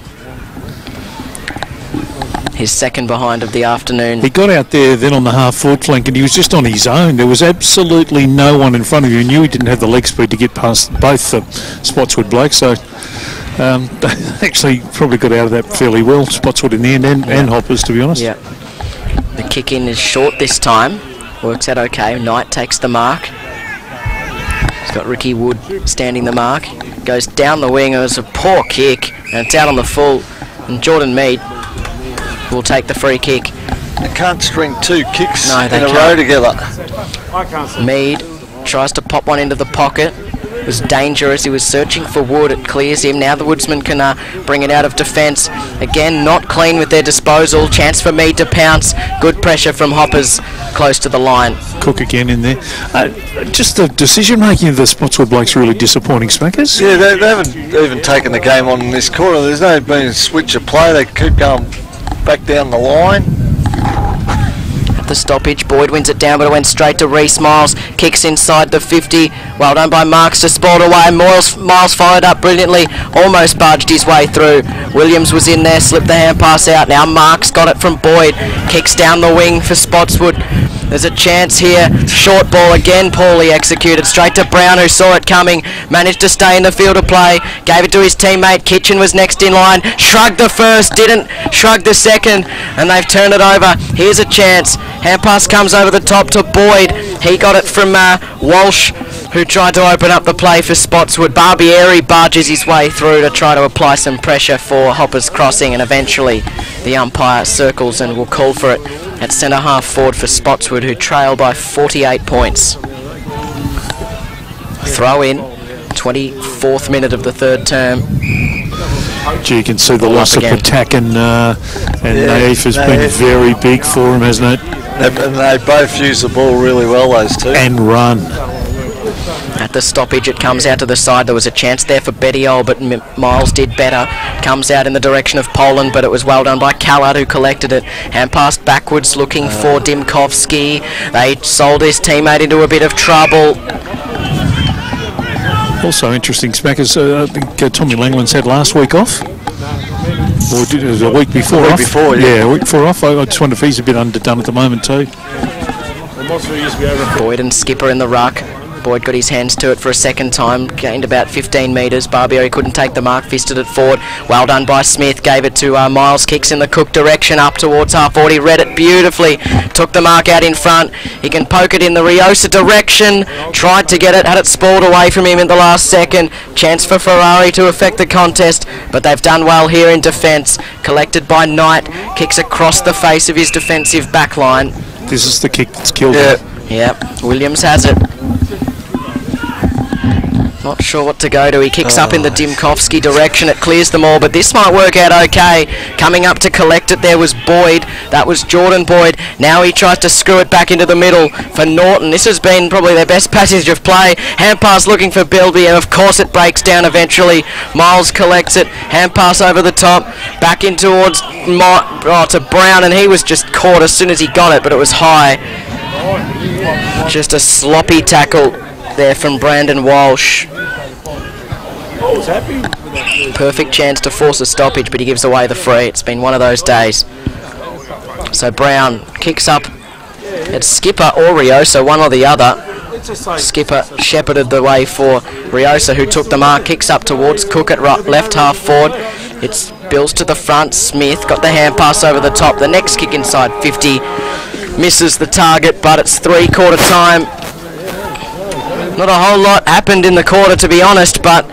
His second behind of the afternoon. He got out there then on the half-forward flank and he was just on his own. There was absolutely no one in front of you. He knew he didn't have the leg speed to get past both the Spotswood blokes, so they actually probably got out of that fairly well, Spotswood in the end, and Hoppers, to be honest. Yeah. The kick in is short this time. Works out okay. Knight takes the mark. He's got Ricky Wood standing the mark. Goes down the wing. It was a poor kick, and it's out on the full. And Jordan Mead will take the free kick. They can't string two kicks No, they in a can't. row together. Mead tries to pop one into the pocket. It was dangerous. He was searching for Wood. It clears him. Now the Woodsman can bring it out of defence. Again, not clean with their disposal. Chance for Mead to pounce. Good pressure from Hoppers close to the line. Cook again in there. Just the decision-making of the Spotswood blokes really disappointing, Smackers. Yeah, they haven't even taken the game on in this quarter. There's no been a switch of play. They keep going back down the line. The stoppage, Boyd wins it down, but it went straight to Reece Miles. Kicks inside the 50. Well done by Marks to sport away. Miles followed up brilliantly. Almost barged his way through. Williams was in there, slipped the hand pass out. Now Marks got it from Boyd. Kicks down the wing for Spotswood. There's a chance here. Short ball again, poorly executed. Straight to Brown, who saw it coming. Managed to stay in the field of play. Gave it to his teammate. Kitchen was next in line. Shrugged the first, didn't shrug the second. And they've turned it over. Here's a chance. Hand pass comes over the top to Boyd. He got it from Walsh, who tried to open up the play for Spotswood. Barbieri barges his way through to try to apply some pressure for Hoppers Crossing, and eventually the umpire circles and will call for it at centre half forward for Spotswood, who trail by 48 points. Throw in, 24th minute of the third term. Gee, you can see the loss of Patak and Naif has been very big for him, hasn't it? And they both use the ball really well, those two. And run. At the stoppage, it comes out to the side. There was a chance there for Bettiol, but Miles did better. Comes out in the direction of Poland, but it was well done by Callard, who collected it. Hand passed backwards, looking for Dimkovsky. They sold his teammate into a bit of trouble. Also interesting, Smackers, I think Tommy Langland's had last week off. Or did it a week before off? A week before off. I just wonder if he's a bit underdone at the moment too. Boyd and Skipper in the ruck. Boyd got his hands to it for a second time, gained about 15 metres. Barbieri couldn't take the mark, fisted it forward. Well done by Smith, gave it to Miles, kicks in the Cook direction up towards half forward. He read it beautifully, took the mark out in front. He can poke it in the Riosa direction, tried to get it, had it spoiled away from him in the last second. Chance for Ferrari to affect the contest, but they've done well here in defence. Collected by Knight, kicks across the face of his defensive back line. This is the kick that's killed him. Yep, Williams has it. Not sure what to go to. He kicks up in the Dimkovsky direction. It clears them all, but this might work out okay. Coming up to collect it there was Boyd. That was Jordan Boyd. Now he tries to screw it back into the middle for Norton. This has been probably their best passage of play. Hand pass looking for Bilby, and of course it breaks down eventually. Miles collects it. Hand pass over the top. Back in towards to Brown, and he was just caught as soon as he got it, but it was high. Just a sloppy tackle there from Brandon Walsh. Perfect chance to force a stoppage, but he gives away the free. It's been one of those days. So Brown kicks up at Skipper or Riosa, one or the other. Skipper shepherded the way for Riosa, who took the mark, kicks up towards Cook at left half forward. It's Bills to the front. Smith got the hand pass over the top. The next kick inside 50 misses the target, but it's three-quarter time. Not a whole lot happened in the quarter, to be honest, but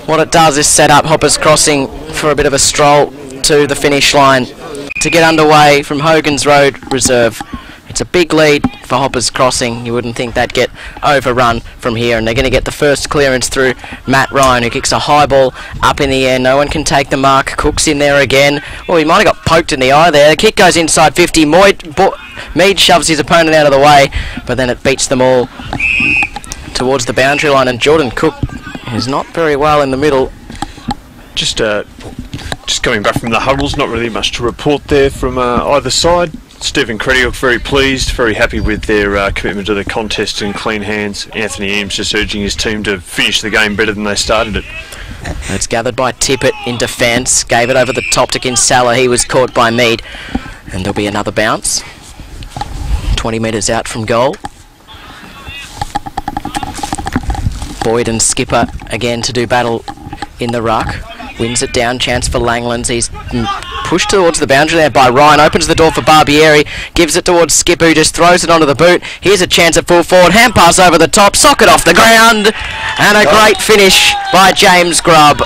what it does is set up Hoppers Crossing for a bit of a stroll to the finish line to get underway from Hogan's Road Reserve. It's a big lead for Hoppers Crossing. You wouldn't think they'd get overrun from here, and they're going to get the first clearance through Matt Ryan, who kicks a high ball up in the air. No one can take the mark. Cook's in there again. Oh, he might have got poked in the eye there. The kick goes inside 50. Mead shoves his opponent out of the way, but then it beats them all towards the boundary line, and Jordan Cook is not very well in the middle. Just coming back from the huddles, not really much to report there from either side. Stephen Crediok very pleased, very happy with their commitment to the contest and clean hands. Anthony Eames just urging his team to finish the game better than they started it. It's gathered by Tippett in defence, gave it over the top to Kinsella. He was caught by Mead, and there'll be another bounce 20 metres out from goal. Boyd and Skipper again to do battle in the ruck. Wins it down, chance for Langlands. He's pushed towards the boundary there by Ryan. Opens the door for Barbieri. Gives it towards Skipper, who just throws it onto the boot. Here's a chance at full forward. Hand pass over the top. Socket off the ground. And a great finish by James Grubb.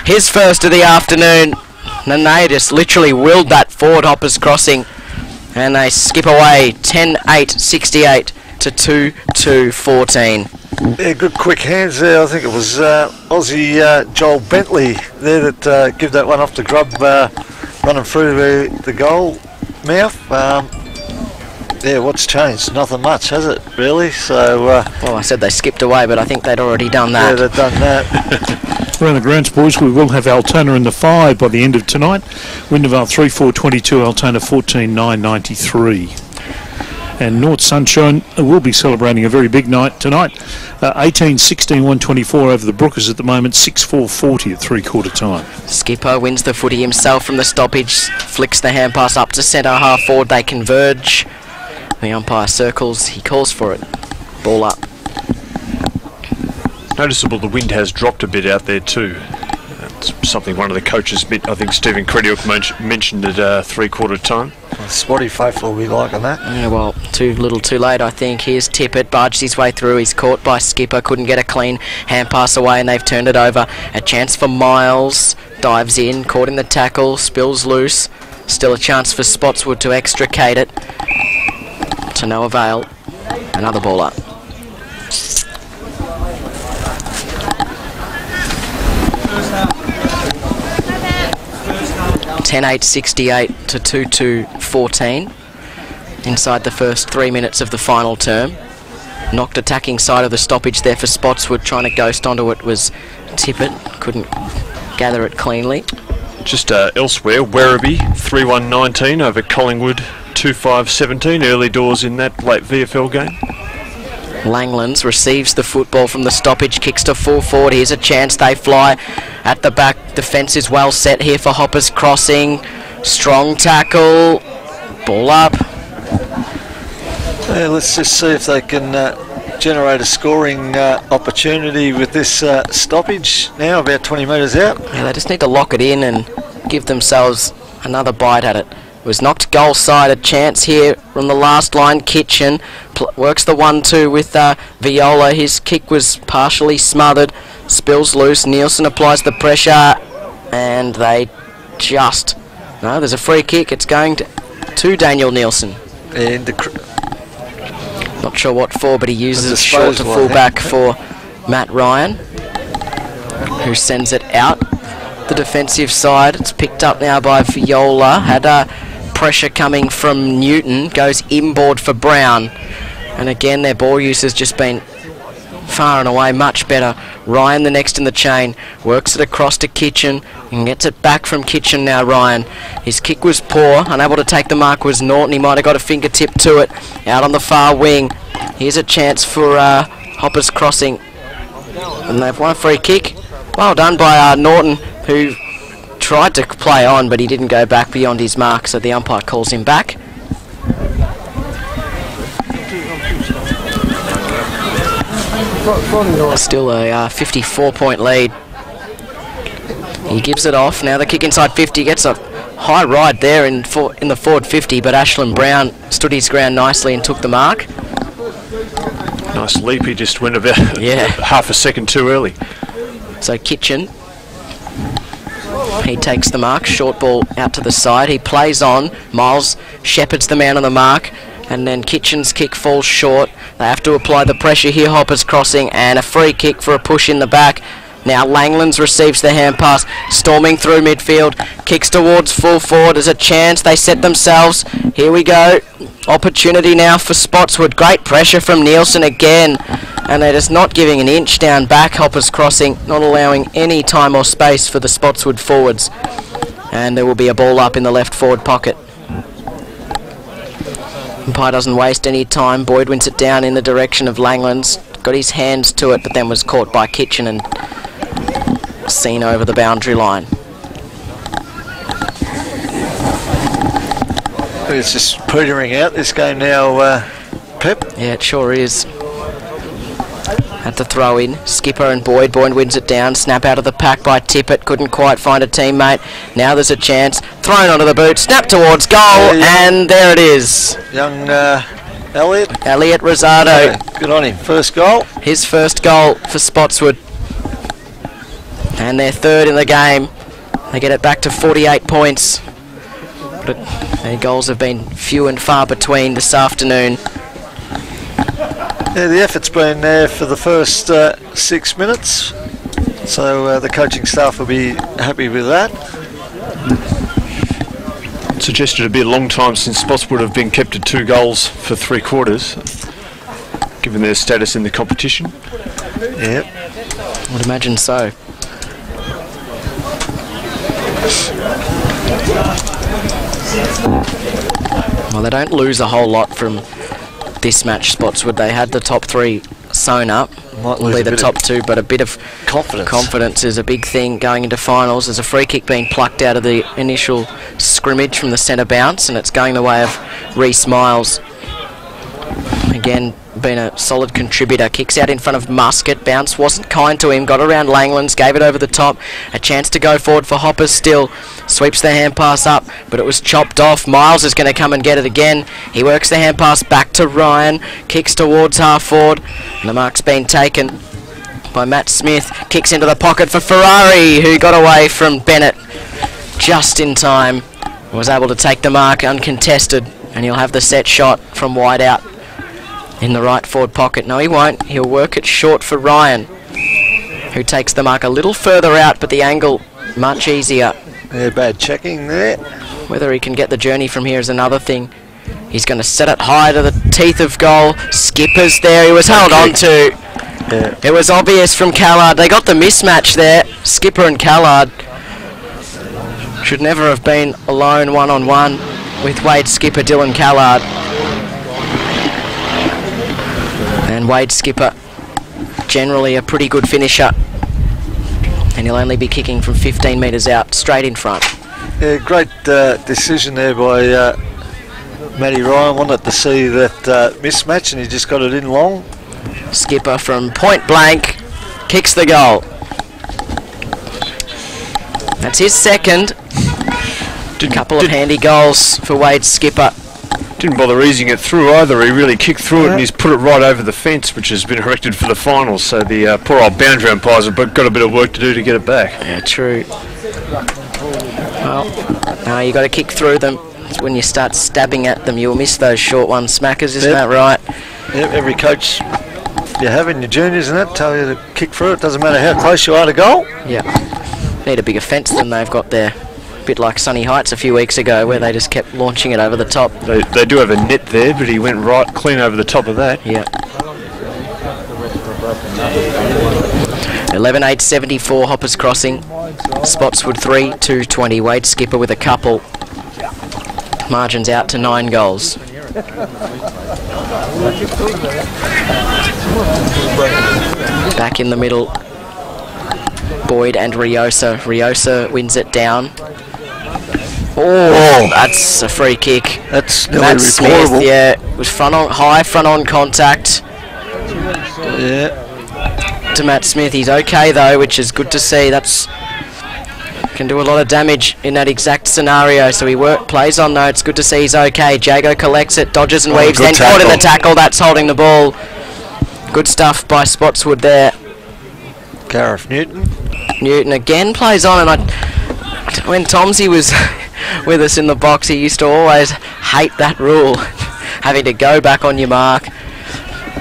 His first of the afternoon. And they just literally willed that forward, Hoppers Crossing. And they skip away 10-8-68 to 2-2-14. Yeah, good quick hands there. I think it was Aussie Joel Bentley there that give that one off to Grubb, running through the goal mouth. Yeah, what's changed? Nothing much, has it, really? So, well, I said they skipped away, but I think they'd already done that. Yeah, they've done that. Around the grounds, boys, we will have Altona in the 5 by the end of tonight. Windervale 3-4-22, Altona 14-9-93. And North Sunshine will be celebrating a very big night tonight. 18-16-124 over the Brookers at the moment, 6-4-40 at three-quarter time. Skipper wins the footy himself from the stoppage, flicks the hand pass up to centre half forward. They converge. The umpire circles, he calls for it. Ball up. Noticeable the wind has dropped a bit out there too. That's something one of the coaches, I think Stephen Crediok mentioned at three-quarter time. Spotty faithful will be liking that. Yeah, well, too little too late, I think. Here's Tippett, barged his way through. He's caught by Skipper, couldn't get a clean hand pass away, and they've turned it over. A chance for Miles, dives in, caught in the tackle, spills loose. Still a chance for Spotswood to extricate it. To no avail. Another ball up. (10-8-68 to 2-2-14) inside the first 3 minutes of the final term. Knocked attacking side of the stoppage there for Spotswood. Trying to ghost onto it was Tippett. Couldn't gather it cleanly. Just elsewhere, Werribee 3-1-19 over Collingwood 2-5-17. Early doors in that late VFL game. Langlands receives the football from the stoppage, kicks to full forward. Here's a chance, they fly at the back. Defence is well set here for Hoppers Crossing. Strong tackle, ball up. Yeah, let's just see if they can generate a scoring opportunity with this stoppage now, about 20 metres out. Yeah, they just need to lock it in and give themselves another bite at it. It was knocked goal side, a chance here from the last line. Kitchen works the 1-2 with Viola. His kick was partially smothered, spills loose. Nielsen applies the pressure, and they just... No, there's a free kick. It's going to Daniel Nielsen. And not sure what for, but he uses it short to full back for Matt Ryan, who sends it out the defensive side. It's picked up now by Viola. Had pressure coming from Newton. Goes inboard for Brown. And again, their ball use has just been far and away much better. Ryan, the next in the chain, works it across to Kitchen and gets it back from Kitchen now. Ryan, his kick was poor, unable to take the mark was Norton. He might have got a fingertip to it out on the far wing. Here's a chance for Hoppers Crossing, and they've won a free kick. Well done by Norton, who tried to play on, but he didn't go back beyond his mark, so the umpire calls him back. Still a 54-point lead. He gives it off. Now the kick inside 50. Gets a high ride there in the forward 50, but Ashland Brown stood his ground nicely and took the mark. Nice leap. He just went about half a second too early. So Kitchen, he takes the mark. Short ball out to the side. He plays on. Miles shepherds the man on the mark. And then Kitchen's kick falls short. They have to apply the pressure here. Hoppers Crossing, and a free kick for a push in the back. Now Langlands receives the hand pass, storming through midfield, kicks towards full forward. There's a chance, they set themselves. Here we go. Opportunity now for Spotswood. Great pressure from Nielsen again. And they're just not giving an inch down back. Hoppers Crossing, not allowing any time or space for the Spotswood forwards. And there will be a ball up in the left forward pocket. Umpire doesn't waste any time. Boyd wins it down in the direction of Langlands. Got his hands to it, but then was caught by Kitchen and seen over the boundary line. It's just petering out this game now, Pep. Yeah, it sure is. Had to throw in. Skipper and Boyd. Boyd wins it down. Snap out of the pack by Tippett. Couldn't quite find a teammate. Now there's a chance. Thrown onto the boot. Snap towards goal. And there it is. Young Elliot. Elliot Rosado. Yeah, good on him. First goal. His first goal for Spotswood. And they're third in the game. They get it back to 48 points. But their goals have been few and far between this afternoon. Yeah, the effort's been there for the first 6 minutes, so the coaching staff will be happy with that. It suggested it'd be a long time since Spotswood have been kept at 2 goals for 3 quarters, given their status in the competition. Yep. I would imagine so. Well, they don't lose a whole lot from this match, Spotswood. They had the top 3 sewn up. Might lose the top 2, but a bit of confidence is a big thing going into finals. There's a free kick being plucked out of the initial scrimmage from the centre bounce, and it's going the way of Reece Miles. Again, been a solid contributor. Kicks out in front of Muscat. Bounce wasn't kind to him. Got around Langlands. Gave it over the top. A chance to go forward for Hoppers still. Sweeps the hand pass up, but it was chopped off. Miles is going to come and get it again. He works the hand pass back to Ryan. Kicks towards half forward. And the mark's been taken by Matt Smith. Kicks into the pocket for Ferrari, who got away from Bennett just in time. Was able to take the mark uncontested, and he'll have the set shot from wide out in the right forward pocket. No, he won't. He'll work it short for Ryan, who takes the mark a little further out, but the angle much easier. Yeah, bad checking there. Whether he can get the journey from here is another thing. He's going to set it high to the teeth of goal. Skipper's there. He was held on to. Yeah. It was obvious from Callard. They got the mismatch there. Skipper and Callard should never have been alone one-on-one with Wade Skipper, Dylan Callard. And Wade Skipper, generally a pretty good finisher. And he'll only be kicking from 15 metres out, straight in front. Yeah, great decision there by Matty Ryan. Wanted to see that mismatch, and he just got it in long. Skipper from point blank kicks the goal. That's his second. Couple of handy goals for Wade Skipper. Didn't bother easing it through either. He really kicked through it and he's put it right over the fence, which has been erected for the finals. So the poor old boundary umpires have got a bit of work to do to get it back. Yeah, true. Well, no, you got to kick through them. It's when you start stabbing at them, you'll miss those short one smackers, isn't that right? Yep, every coach you have in your juniors and that tell you to kick through it. Doesn't matter how close you are to goal. Yeah. Need a bigger fence than they've got there. A bit like Sunny Heights a few weeks ago, where they just kept launching it over the top. They do have a net there, but he went right clean over the top of that. Yeah. 11.874 Hoppers Crossing. Spotswood 3, 220. Wade Skipper with a couple. Margins out to 9 goals. Back in the middle, Boyd and Riosa. Riosa wins it down. Oh, that's a free kick. That's Matt Smith, yeah, was high front on contact. Yeah. To Matt Smith, he's okay though, which is good to see. That's can do a lot of damage in that exact scenario. So he plays on though. It's good to see he's okay. Jago collects it, dodges and weaves, then caught in the tackle. That's holding the ball. Good stuff by Spotswood there. Gareth Newton. Newton again plays on, and when Tomsey was with us in the box, he used to always hate that rule, having to go back on your mark.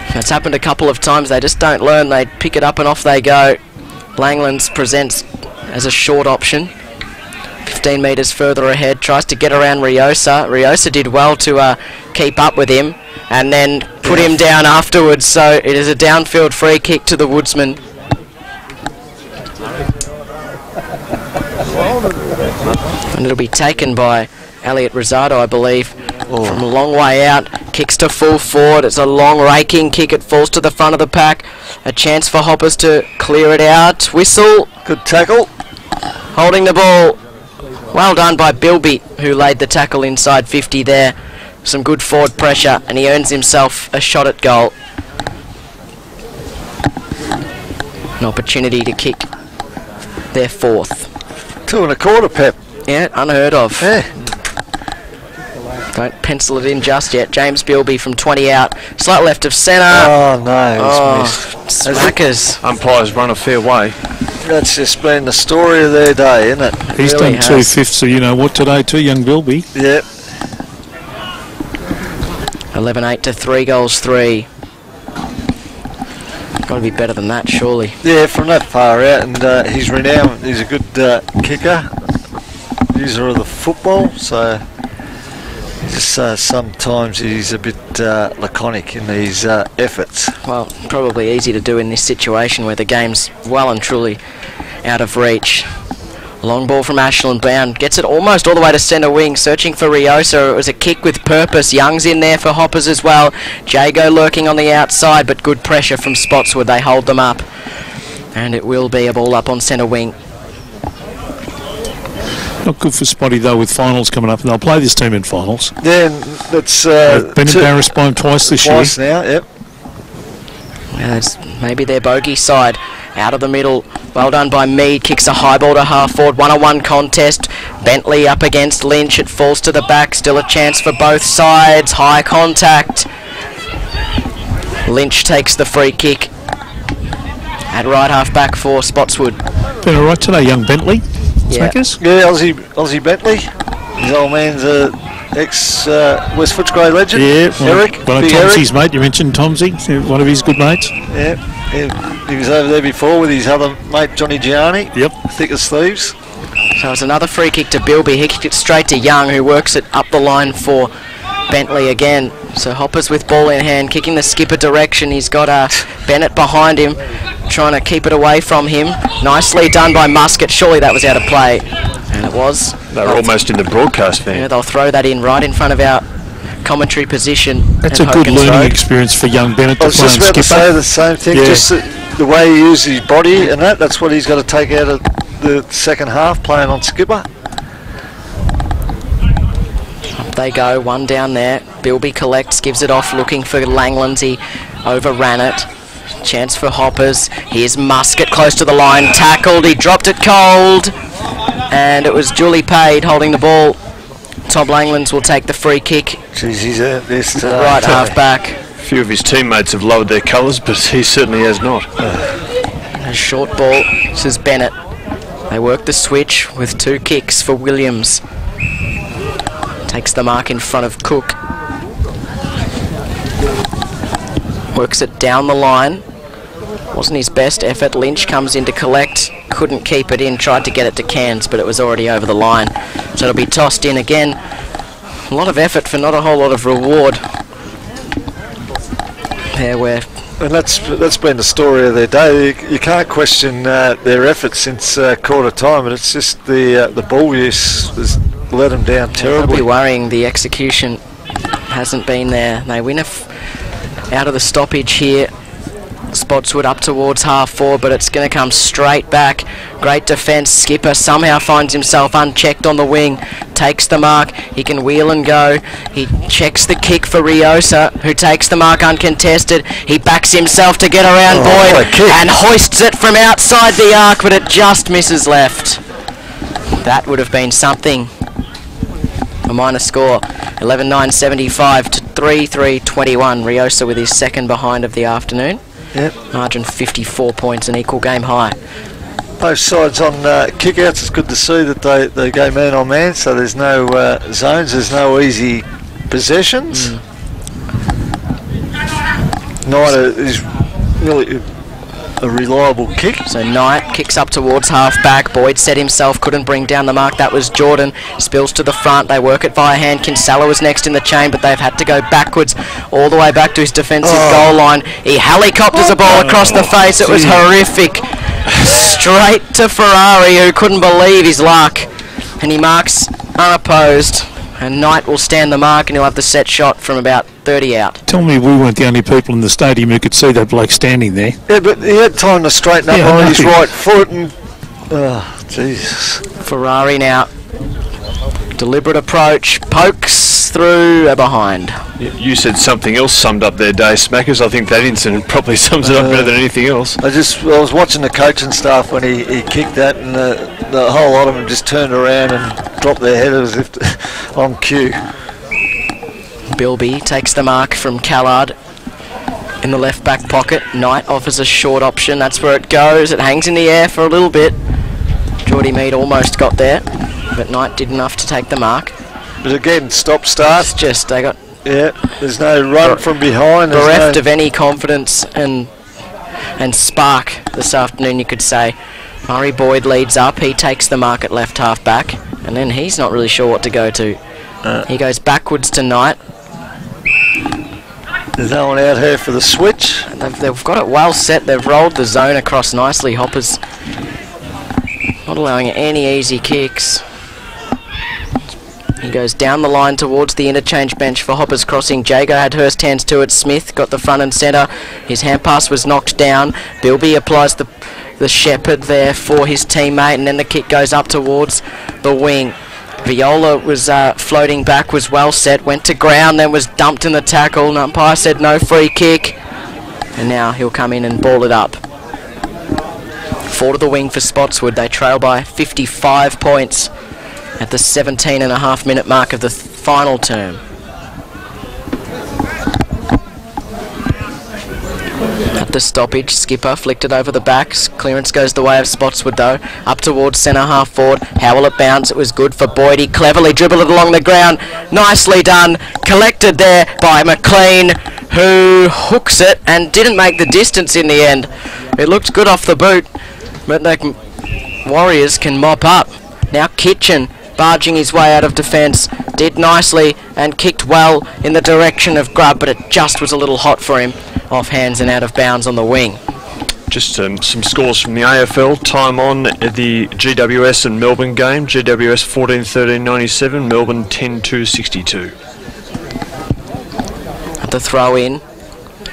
It's happened a couple of times. They just don't learn. They pick it up and off they go. Langlands presents as a short option. 15 metres further ahead, tries to get around Riosa. Riosa did well to keep up with him and then put him down afterwards. So it is a downfield free kick to the Woodsman. And it'll be taken by Elliot Rosado, I believe, from a long way out. Kicks to full forward. It's a long raking kick. It falls to the front of the pack. A chance for Hoppers to clear it out. Whistle. Good tackle. Holding the ball. Well done by Bilby, who laid the tackle inside 50 there. Some good forward pressure, and he earns himself a shot at goal. An opportunity to kick their fourth. 2 1/4, Pep. Yeah, unheard of. Yeah. Don't pencil it in just yet. James Bilby from 20 out. Slight left of centre. Oh no, it's missed. Smackers. Umpires run a fair way. That's just been the story of their day, isn't it? He's really done has. 2/5, so you know what today too, young Bilby. Yep. 11-8 to 3 goals 3. Got to be better than that, surely. Yeah, from that far out, and he's renowned. He's a good kicker, user of the football. So just sometimes he's a bit laconic in these efforts. Well, probably easy to do in this situation where the game's well and truly out of reach. Long ball from Ashland Bound. Gets it almost all the way to centre wing, searching for Riosa. It was a kick with purpose. Young's in there for Hoppers as well. Jago lurking on the outside, but good pressure from Spotswood. They hold them up. And it will be a ball up on centre wing. Not good for Spotty though with finals coming up, and they'll play this team in finals. Yeah, and that's They've been embarrassed by them twice this year. twice now. Yep. Yeah, it's maybe their bogey side. Out of the middle. Well done by Mead. Kicks a high ball to half forward. 1-on-1 contest. Bentley up against Lynch. It falls to the back. Still a chance for both sides. High contact. Lynch takes the free kick. At right half back for Spotswood. Been alright today, young Bentley. Yeah. Smackers? Yeah, Aussie Bentley. His old man's a ex-West Footscray legend. Yeah, Eric. one of Big Tomsey's Eric. mate. You mentioned Tomsey, one of his good mates. Yeah, he was over there before with his other mate Johnny Gianni. Yep. Thick as thieves. So it's another free kick to Bilby. He kicked it straight to Young, who works it up the line for Bentley again. So Hoppers with ball in hand, kicking the skipper direction. He's got Bennett behind him, trying to keep it away from him. Nicely done by Muscat. Surely that was out of play. And it was. They were almost in the broadcast van. Yeah, they'll throw that in right in front of our commentary position. That's at a good Hogan's learning Road. experience for young Bennett I to was play just and about to skipper. say the same thing. Yeah. Just the way he uses his body and that's what he's got to take out of the second half, playing on skipper. Up they go, one down there. Bilby collects, gives it off, looking for Langlands. He overran it. Chance for Hoppers. Here's Muscat close to the line, tackled. He dropped it cold, and it was Julie Pade holding the ball. Tom Langlands will take the free kick. Jeez, he's earned this today. Right half back. A few of his teammates have lowered their colours, but he certainly has not. A short ball. This is Bennett. They work the switch with 2 kicks for Williams. Takes the mark in front of Cook. Works it down the line. Wasn't his best effort. Lynch comes in to collect. Couldn't keep it in. Tried to get it to Cairns, but it was already over the line. So it'll be tossed in again. A lot of effort for not a whole lot of reward. There where... And that's been the story of their day. You can't question their effort since quarter time, but it's just the ball use has let them down It'll terribly. be worrying. The execution hasn't been there. They win out of the stoppage here. Spotswood up towards half forward, but it's going to come straight back. Great defence. Skipper somehow finds himself unchecked on the wing. Takes the mark. He can wheel and go. He checks the kick for Riosa, who takes the mark uncontested. He backs himself to get around Boyd and hoists it from outside the arc, but it just misses left. That would have been something. A minor score, 11-9-75 to 3-3-21. Riosa with his second behind of the afternoon. Yep. Margin 54 points, an equal game high. Both sides on kickouts. It's good to see that they go man on man, so there's no zones, there's no easy possessions. Knight is really a reliable kick. So Knight kicks up towards half back. Boyd set himself, couldn't bring down the mark. That was Jordan. Spills to the front. They work it via hand. Kinsella was next in the chain, but they've had to go backwards all the way back to his defensive goal line. He helicopters the ball across the face. It was horrific. Straight to Ferrari, who couldn't believe his luck. And he marks unopposed. And Knight will stand the mark, and he'll have the set shot from about 30 out. Tell me we weren't the only people in the stadium who could see that bloke standing there. Yeah, but he had time to straighten up on his right foot and... Oh, Jesus. Ferrari now. Deliberate approach. Pokes through a behind. You said something else summed up their day, Smackers. I think that incident probably sums it up better than anything else. I was watching the coaching staff when he kicked that, and the whole lot of them just turned around and dropped their head as if on cue. Bilby takes the mark from Callard in the left back pocket. Knight offers a short option. That's where it goes. It hangs in the air for a little bit. Geordie Mead almost got there, but Knight did enough to take the mark. But again, stop start. It's just they got there's no run from behind. bereft of any confidence and spark this afternoon, you could say. Murray Boyd leads up. He takes the mark at left half back, and then he's not really sure what to go to. He goes backwards to Knight. There's no one out here for the switch. They've got it well set. They've rolled the zone across nicely. Hoppers not allowing any easy kicks. He goes down the line towards the interchange bench for Hoppers crossing. Jago had Hurst hands to it. Smith got the front and centre. His hand pass was knocked down. Bilby applies the shepherd there for his teammate, and then the kick goes up towards the wing. Viola was floating back, was well set, went to ground, then was dumped in the tackle. And umpire said no free kick, and now he'll come in and ball it up. 4 to the wing for Spotswood. They trail by 55 points at the 17.5-minute mark of the final term. At the stoppage, Skipper flicked it over the backs. Clearance goes the way of Spotswood though. Up towards centre half forward. Howell at bounds. It was good for Boyd. He cleverly dribbled it along the ground. Nicely done. Collected there by McLean, who hooks it and didn't make the distance in the end. It looked good off the boot, but the Warriors can mop up. Now Kitchen barging his way out of defence. Did nicely and kicked well in the direction of Grubb, but it just was a little hot for him. Off hands and out of bounds on the wing. Just some scores from the AFL. Time on the GWS and Melbourne game. GWS 14-13-97, Melbourne 10-2-62. to throw in.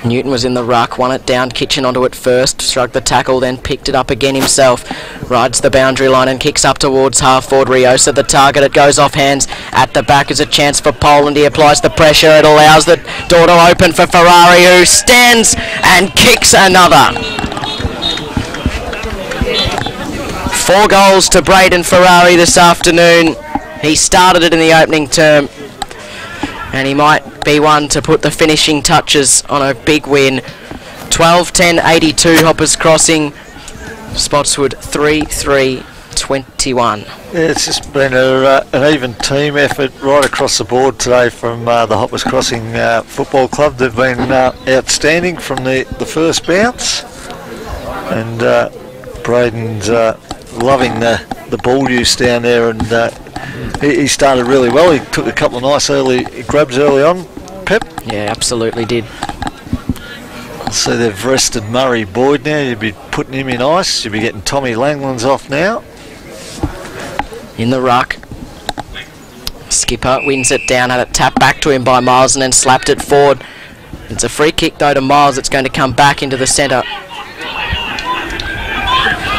Newton was in the ruck, won it down, Kitchen onto it first, shrugged the tackle, then picked it up again himself. Rides the boundary line and kicks up towards half forward. Riosa the target, it goes off hands. At the back is a chance for Poland. He applies the pressure, it allows the door to open for Ferrari, who stands and kicks another. 4 goals to Braden Ferrari this afternoon. He started it in the opening term, and he might be one to put the finishing touches on a big win. 12-10-82 Hoppers Crossing, Spotswood 3-3-21. Yeah, it's just been an even team effort right across the board today from the Hoppers Crossing Football Club. They've been outstanding from the first bounce, and Braden's loving the ball use down there, and he started really well. He took a couple of nice early grabs early on, Pep. Yeah, absolutely did. So they've rested Murray Boyd now. You'll be putting him in ice. You'll be getting Tommy Langlands off now. In the ruck. Skipper wins it down, had it tapped back to him by Miles and then slapped it forward. It's a free kick though to Miles. It's going to come back into the centre.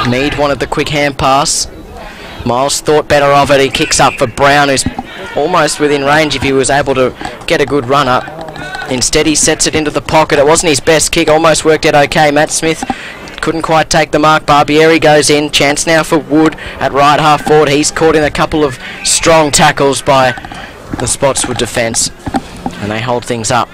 Mead wanted the quick hand pass. Miles thought better of it. He kicks up for Brown, who's almost within range if he was able to get a good run up. Instead he sets it into the pocket. It wasn't his best kick, almost worked out okay. Matt Smith couldn't quite take the mark. Barbieri goes in. Chance now for Wood at right half forward. He's caught in a couple of strong tackles by the Spotswood defence, and they hold things up.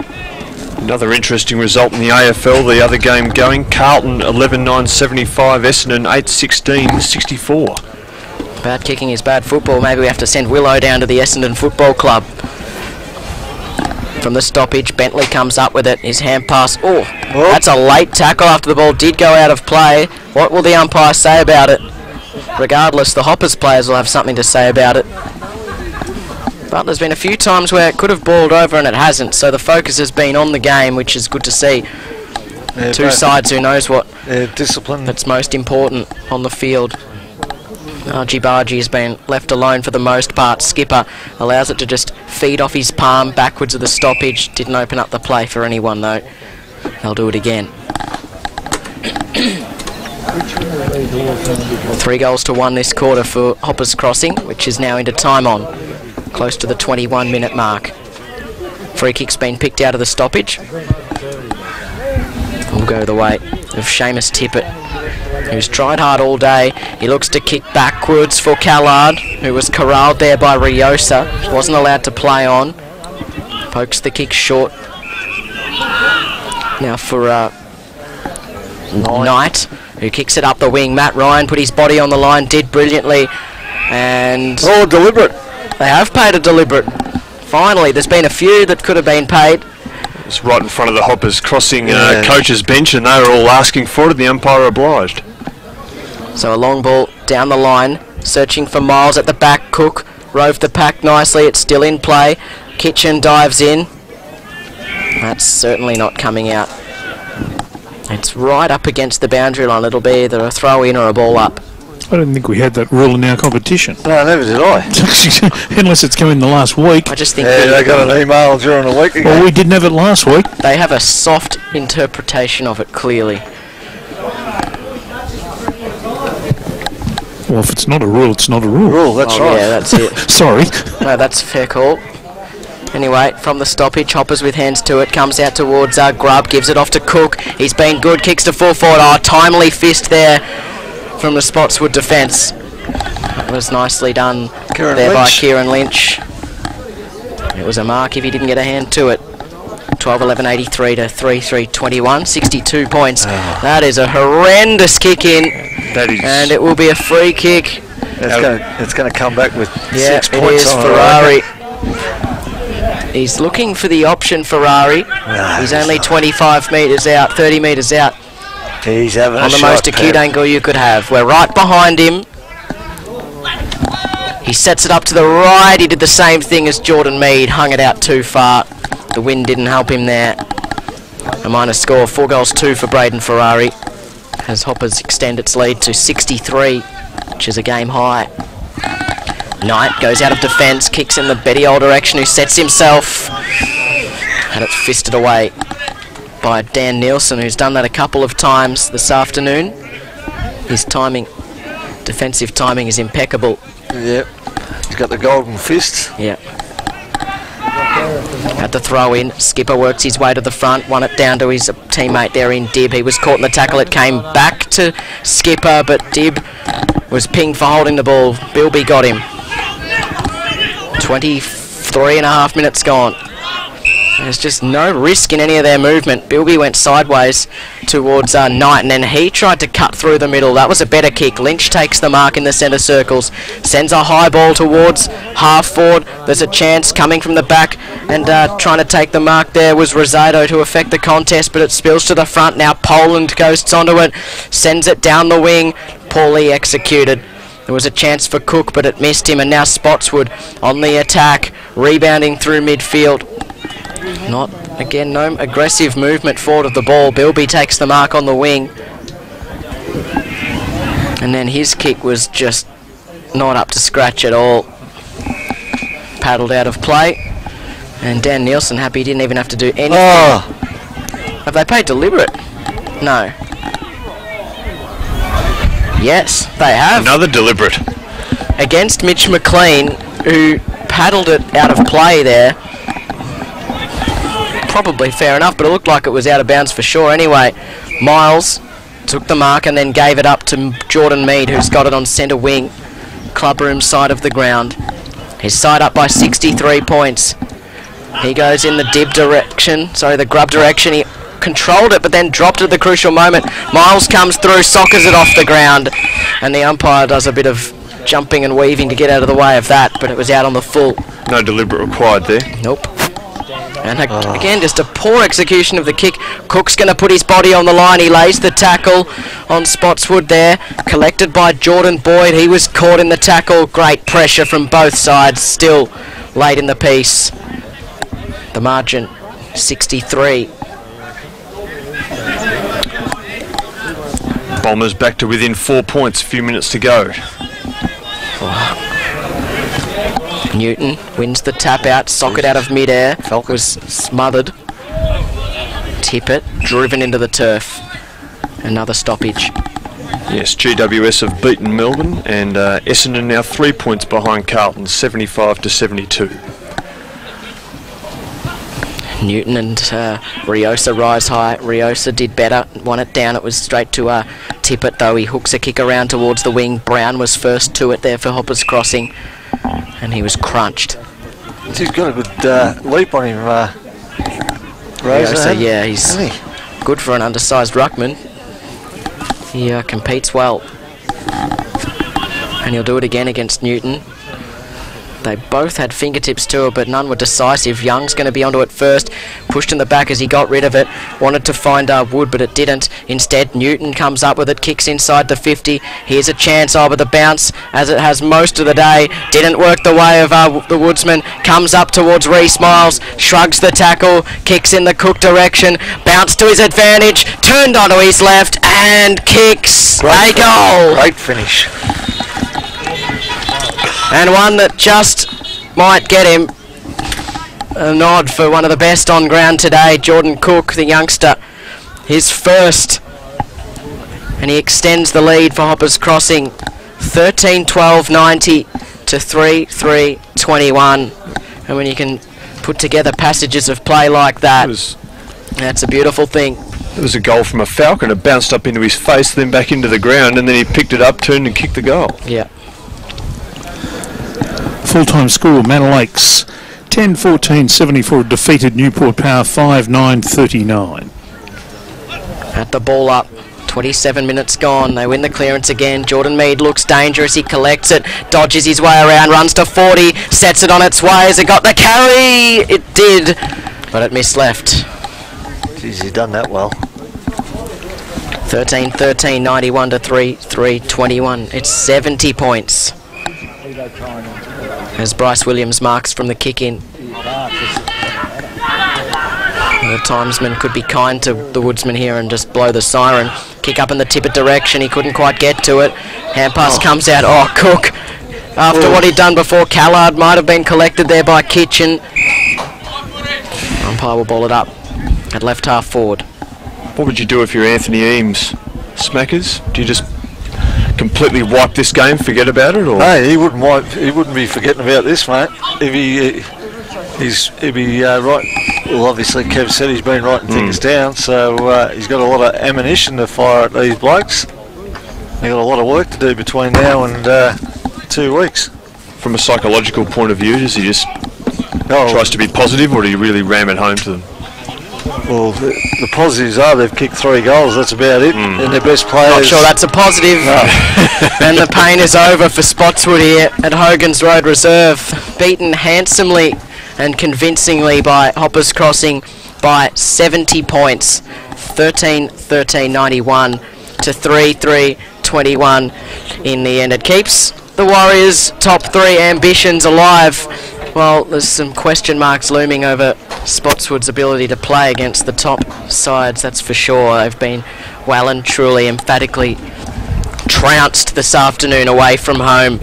Another interesting result in the AFL, the other game going. Carlton 11-9-75, Essendon 8-16-64. Bad kicking is bad football. Maybe we have to send Willow down to the Essendon Football Club. From the stoppage, Bentley comes up with it. His hand pass. Oh, that's a late tackle after the ball did go out of play. What will the umpire say about it? Regardless, the Hoppers players will have something to say about it. But there's been a few times where it could have balled over and it hasn't, so the focus has been on the game, which is good to see. Yeah, Two sides who knows what discipline that's most important on the field. Archie Bargy has been left alone for the most part. Skipper allows it to just feed off his palm backwards of the stoppage. Didn't open up the play for anyone though. They'll do it again. 3-1 this quarter for Hoppers Crossing, which is now into time on. Close to the 21-minute mark. Free kick's been picked out of the stoppage. Will go the way of Seamus Tippett, who's tried hard all day. He looks to kick backwards for Callard, who was corralled there by Riosa. Wasn't allowed to play on. Pokes the kick short. Now for Knight, who kicks it up the wing. Matt Ryan put his body on the line, did brilliantly. And oh, deliberate. They have paid a deliberate. Finally, there's been a few that could have been paid. It's right in front of the Hoppers Crossing coach's bench, and they were all asking for it, and the umpire obliged. So a long ball down the line, searching for Miles at the back. Cook roved the pack nicely. It's still in play. Kitchen dives in. That's certainly not coming out. It's right up against the boundary line. It'll be either a throw in or a ball up. I don't think we had that rule in our competition. No, never did I. Unless it's come in the last week. I just think they got an email during the week ago. Well, we didn't have it last week. They have a soft interpretation of it, clearly. Well, if it's not a rule, it's not a rule. Rule, that's right. Yeah, that's it. Sorry. No, that's a fair call. Anyway, from the stoppage, Hoppers with hands to it, comes out towards Grubb, gives it off to Cook. He's been good, kicks to full forward. Oh, timely fist there from the Spotswood defence. That was nicely done by Kieran Lynch. It was a mark if he didn't get a hand to it. 12-11-83 to 3-3-21, 62 points. That is a horrendous kick in, and it will be a free kick. It's going to come back with 6 points. It is Ferrari. He's looking for the option, Ferrari. He's only 25 metres out, 30 metres out. He's having on the most acute angle you could have. We're right behind him. He sets it up to the right. He did the same thing as Jordan Mead, hung it out too far. The wind didn't help him there. A minor score, 4-2 for Braden Ferrari, as Hoppers extend its lead to 63, which is a game high. Knight goes out of defence, kicks in the Betty Old direction, who sets himself. Had it fisted away by Dan Nielsen, who's done that a couple of times this afternoon. His timing, defensive timing, is impeccable. Yep. He's got the golden fist. Yeah. At the throw in, Skipper works his way to the front, won it down to his teammate there in Dib. He was caught in the tackle, it came back to Skipper, but Dib was pinged for holding the ball. Bilby got him. 23.5 minutes gone. There's just no risk in any of their movement. Bilby went sideways towards Knight, and then he tried to cut through the middle. That was a better kick. Lynch takes the mark in the centre circles, sends a high ball towards half forward. There's a chance coming from the back, and trying to take the mark there was Rosado to affect the contest, but it spills to the front. Now Poland goes onto it, sends it down the wing. Poorly executed. There was a chance for Cook, but it missed him, and now Spotswood on the attack, rebounding through midfield. No aggressive movement forward of the ball. Bilby takes the mark on the wing, and then his kick was just not up to scratch at all. Paddled out of play, and Dan Nielsen happy he didn't even have to do anything. Oh. Have they played deliberate? No. Yes, they have. Another deliberate. Against Mitch McLean, who paddled it out of play there. Probably fair enough, but it looked like it was out of bounds for sure anyway. Miles took the mark and then gave it up to Jordan Mead, who's got it on centre wing, clubroom side of the ground. He's side up by 63 points. He goes in the Dib direction, sorry, the Grub direction. He controlled it but then dropped at the crucial moment. Miles comes through, soccers it off the ground, and the umpire does a bit of jumping and weaving to get out of the way of that, but it was out on the full. No deliberate required there. Nope. And again, just a poor execution of the kick. Cook's going to put his body on the line. He lays the tackle on Spotswood there. Collected by Jordan Boyd. He was caught in the tackle. Great pressure from both sides. Still late in the piece. The margin, 63. Bombers back to within 4 points. A few minutes to go. Newton wins the tap out, socket out of mid-air, was smothered. Tippett driven into the turf. Another stoppage. Yes, GWS have beaten Melbourne, and Essendon now 3 points behind Carlton, 75 to 72. Newton and Riosa rise high. Riosa did better, won it down. It was straight to Tippett, though. He hooks a kick around towards the wing. Brown was first to it there for Hoppers Crossing, and he was crunched. He's got a good leap on him, Riosa, yeah, he's good for an undersized ruckman. He competes well, and he'll do it again against Newton. They both had fingertips to it, but none were decisive. Young's going to be onto it first. Pushed in the back as he got rid of it. Wanted to find Wood, but it didn't. Instead, Newton comes up with it, kicks inside the 50. Here's a chance, but the bounce, as it has most of the day, didn't work the way of the Woodsman. Comes up towards Reece Miles, shrugs the tackle, kicks in the Cook direction, bounce to his advantage, turned onto his left, and kicks a goal. Great finish. And one that just might get him a nod for one of the best on ground today. Jordan Cook, the youngster, his first. And he extends the lead for Hoppers Crossing. 13-12-90 to 3-3-21. And when you can put together passages of play like that, that's a beautiful thing. There was a goal from a Falcon. It bounced up into his face, then back into the ground, and then he picked it up, turned and kicked the goal. Yeah. Full-time score, Manor Lakes 10-14-74 defeated Newport Power 5-9-39. At the ball up, 27 minutes gone. They win the clearance again. Jordan Mead looks dangerous. He collects it, dodges his way around, runs to 40, sets it on its way. Has it got the carry? It did, but it missed left. Jeez, he's done that well. 13-13, 91 to 3-3-21. It's 70 points. As Bryce Williams marks from the kick-in. The timesman could be kind to the Woodsman here and just blow the siren. Kick up in the Tippett direction. He couldn't quite get to it. Hand pass comes out. Oh, Cook. After what he'd done before, Callard might have been collected there by Kitchen. umpire will ball it up at left half forward. What would you do if you're Anthony Eames? Smackers? Do you just completely wipe this game, forget about it, or? No, he wouldn't be forgetting about this, mate. He'd be right. Well, obviously, Kev said he's been writing things down, so he's got a lot of ammunition to fire at these blokes. They've got a lot of work to do between now and 2 weeks. From a psychological point of view, does he just tries to be positive, or do you really ram it home to them? Well, the positives are they've kicked 3 goals. That's about it. And their best players. Not sure that's a positive. No. And the pain is over for Spotswood here at Hogan's Road Reserve. Beaten handsomely and convincingly by Hoppers Crossing by 70 points. 13-13-91 to 3-3-21 in the end. It keeps the Warriors' top 3 ambitions alive. Well, there's some question marks looming over Spotswood's ability to play against the top sides, that's for sure. They've been well and truly emphatically trounced this afternoon away from home.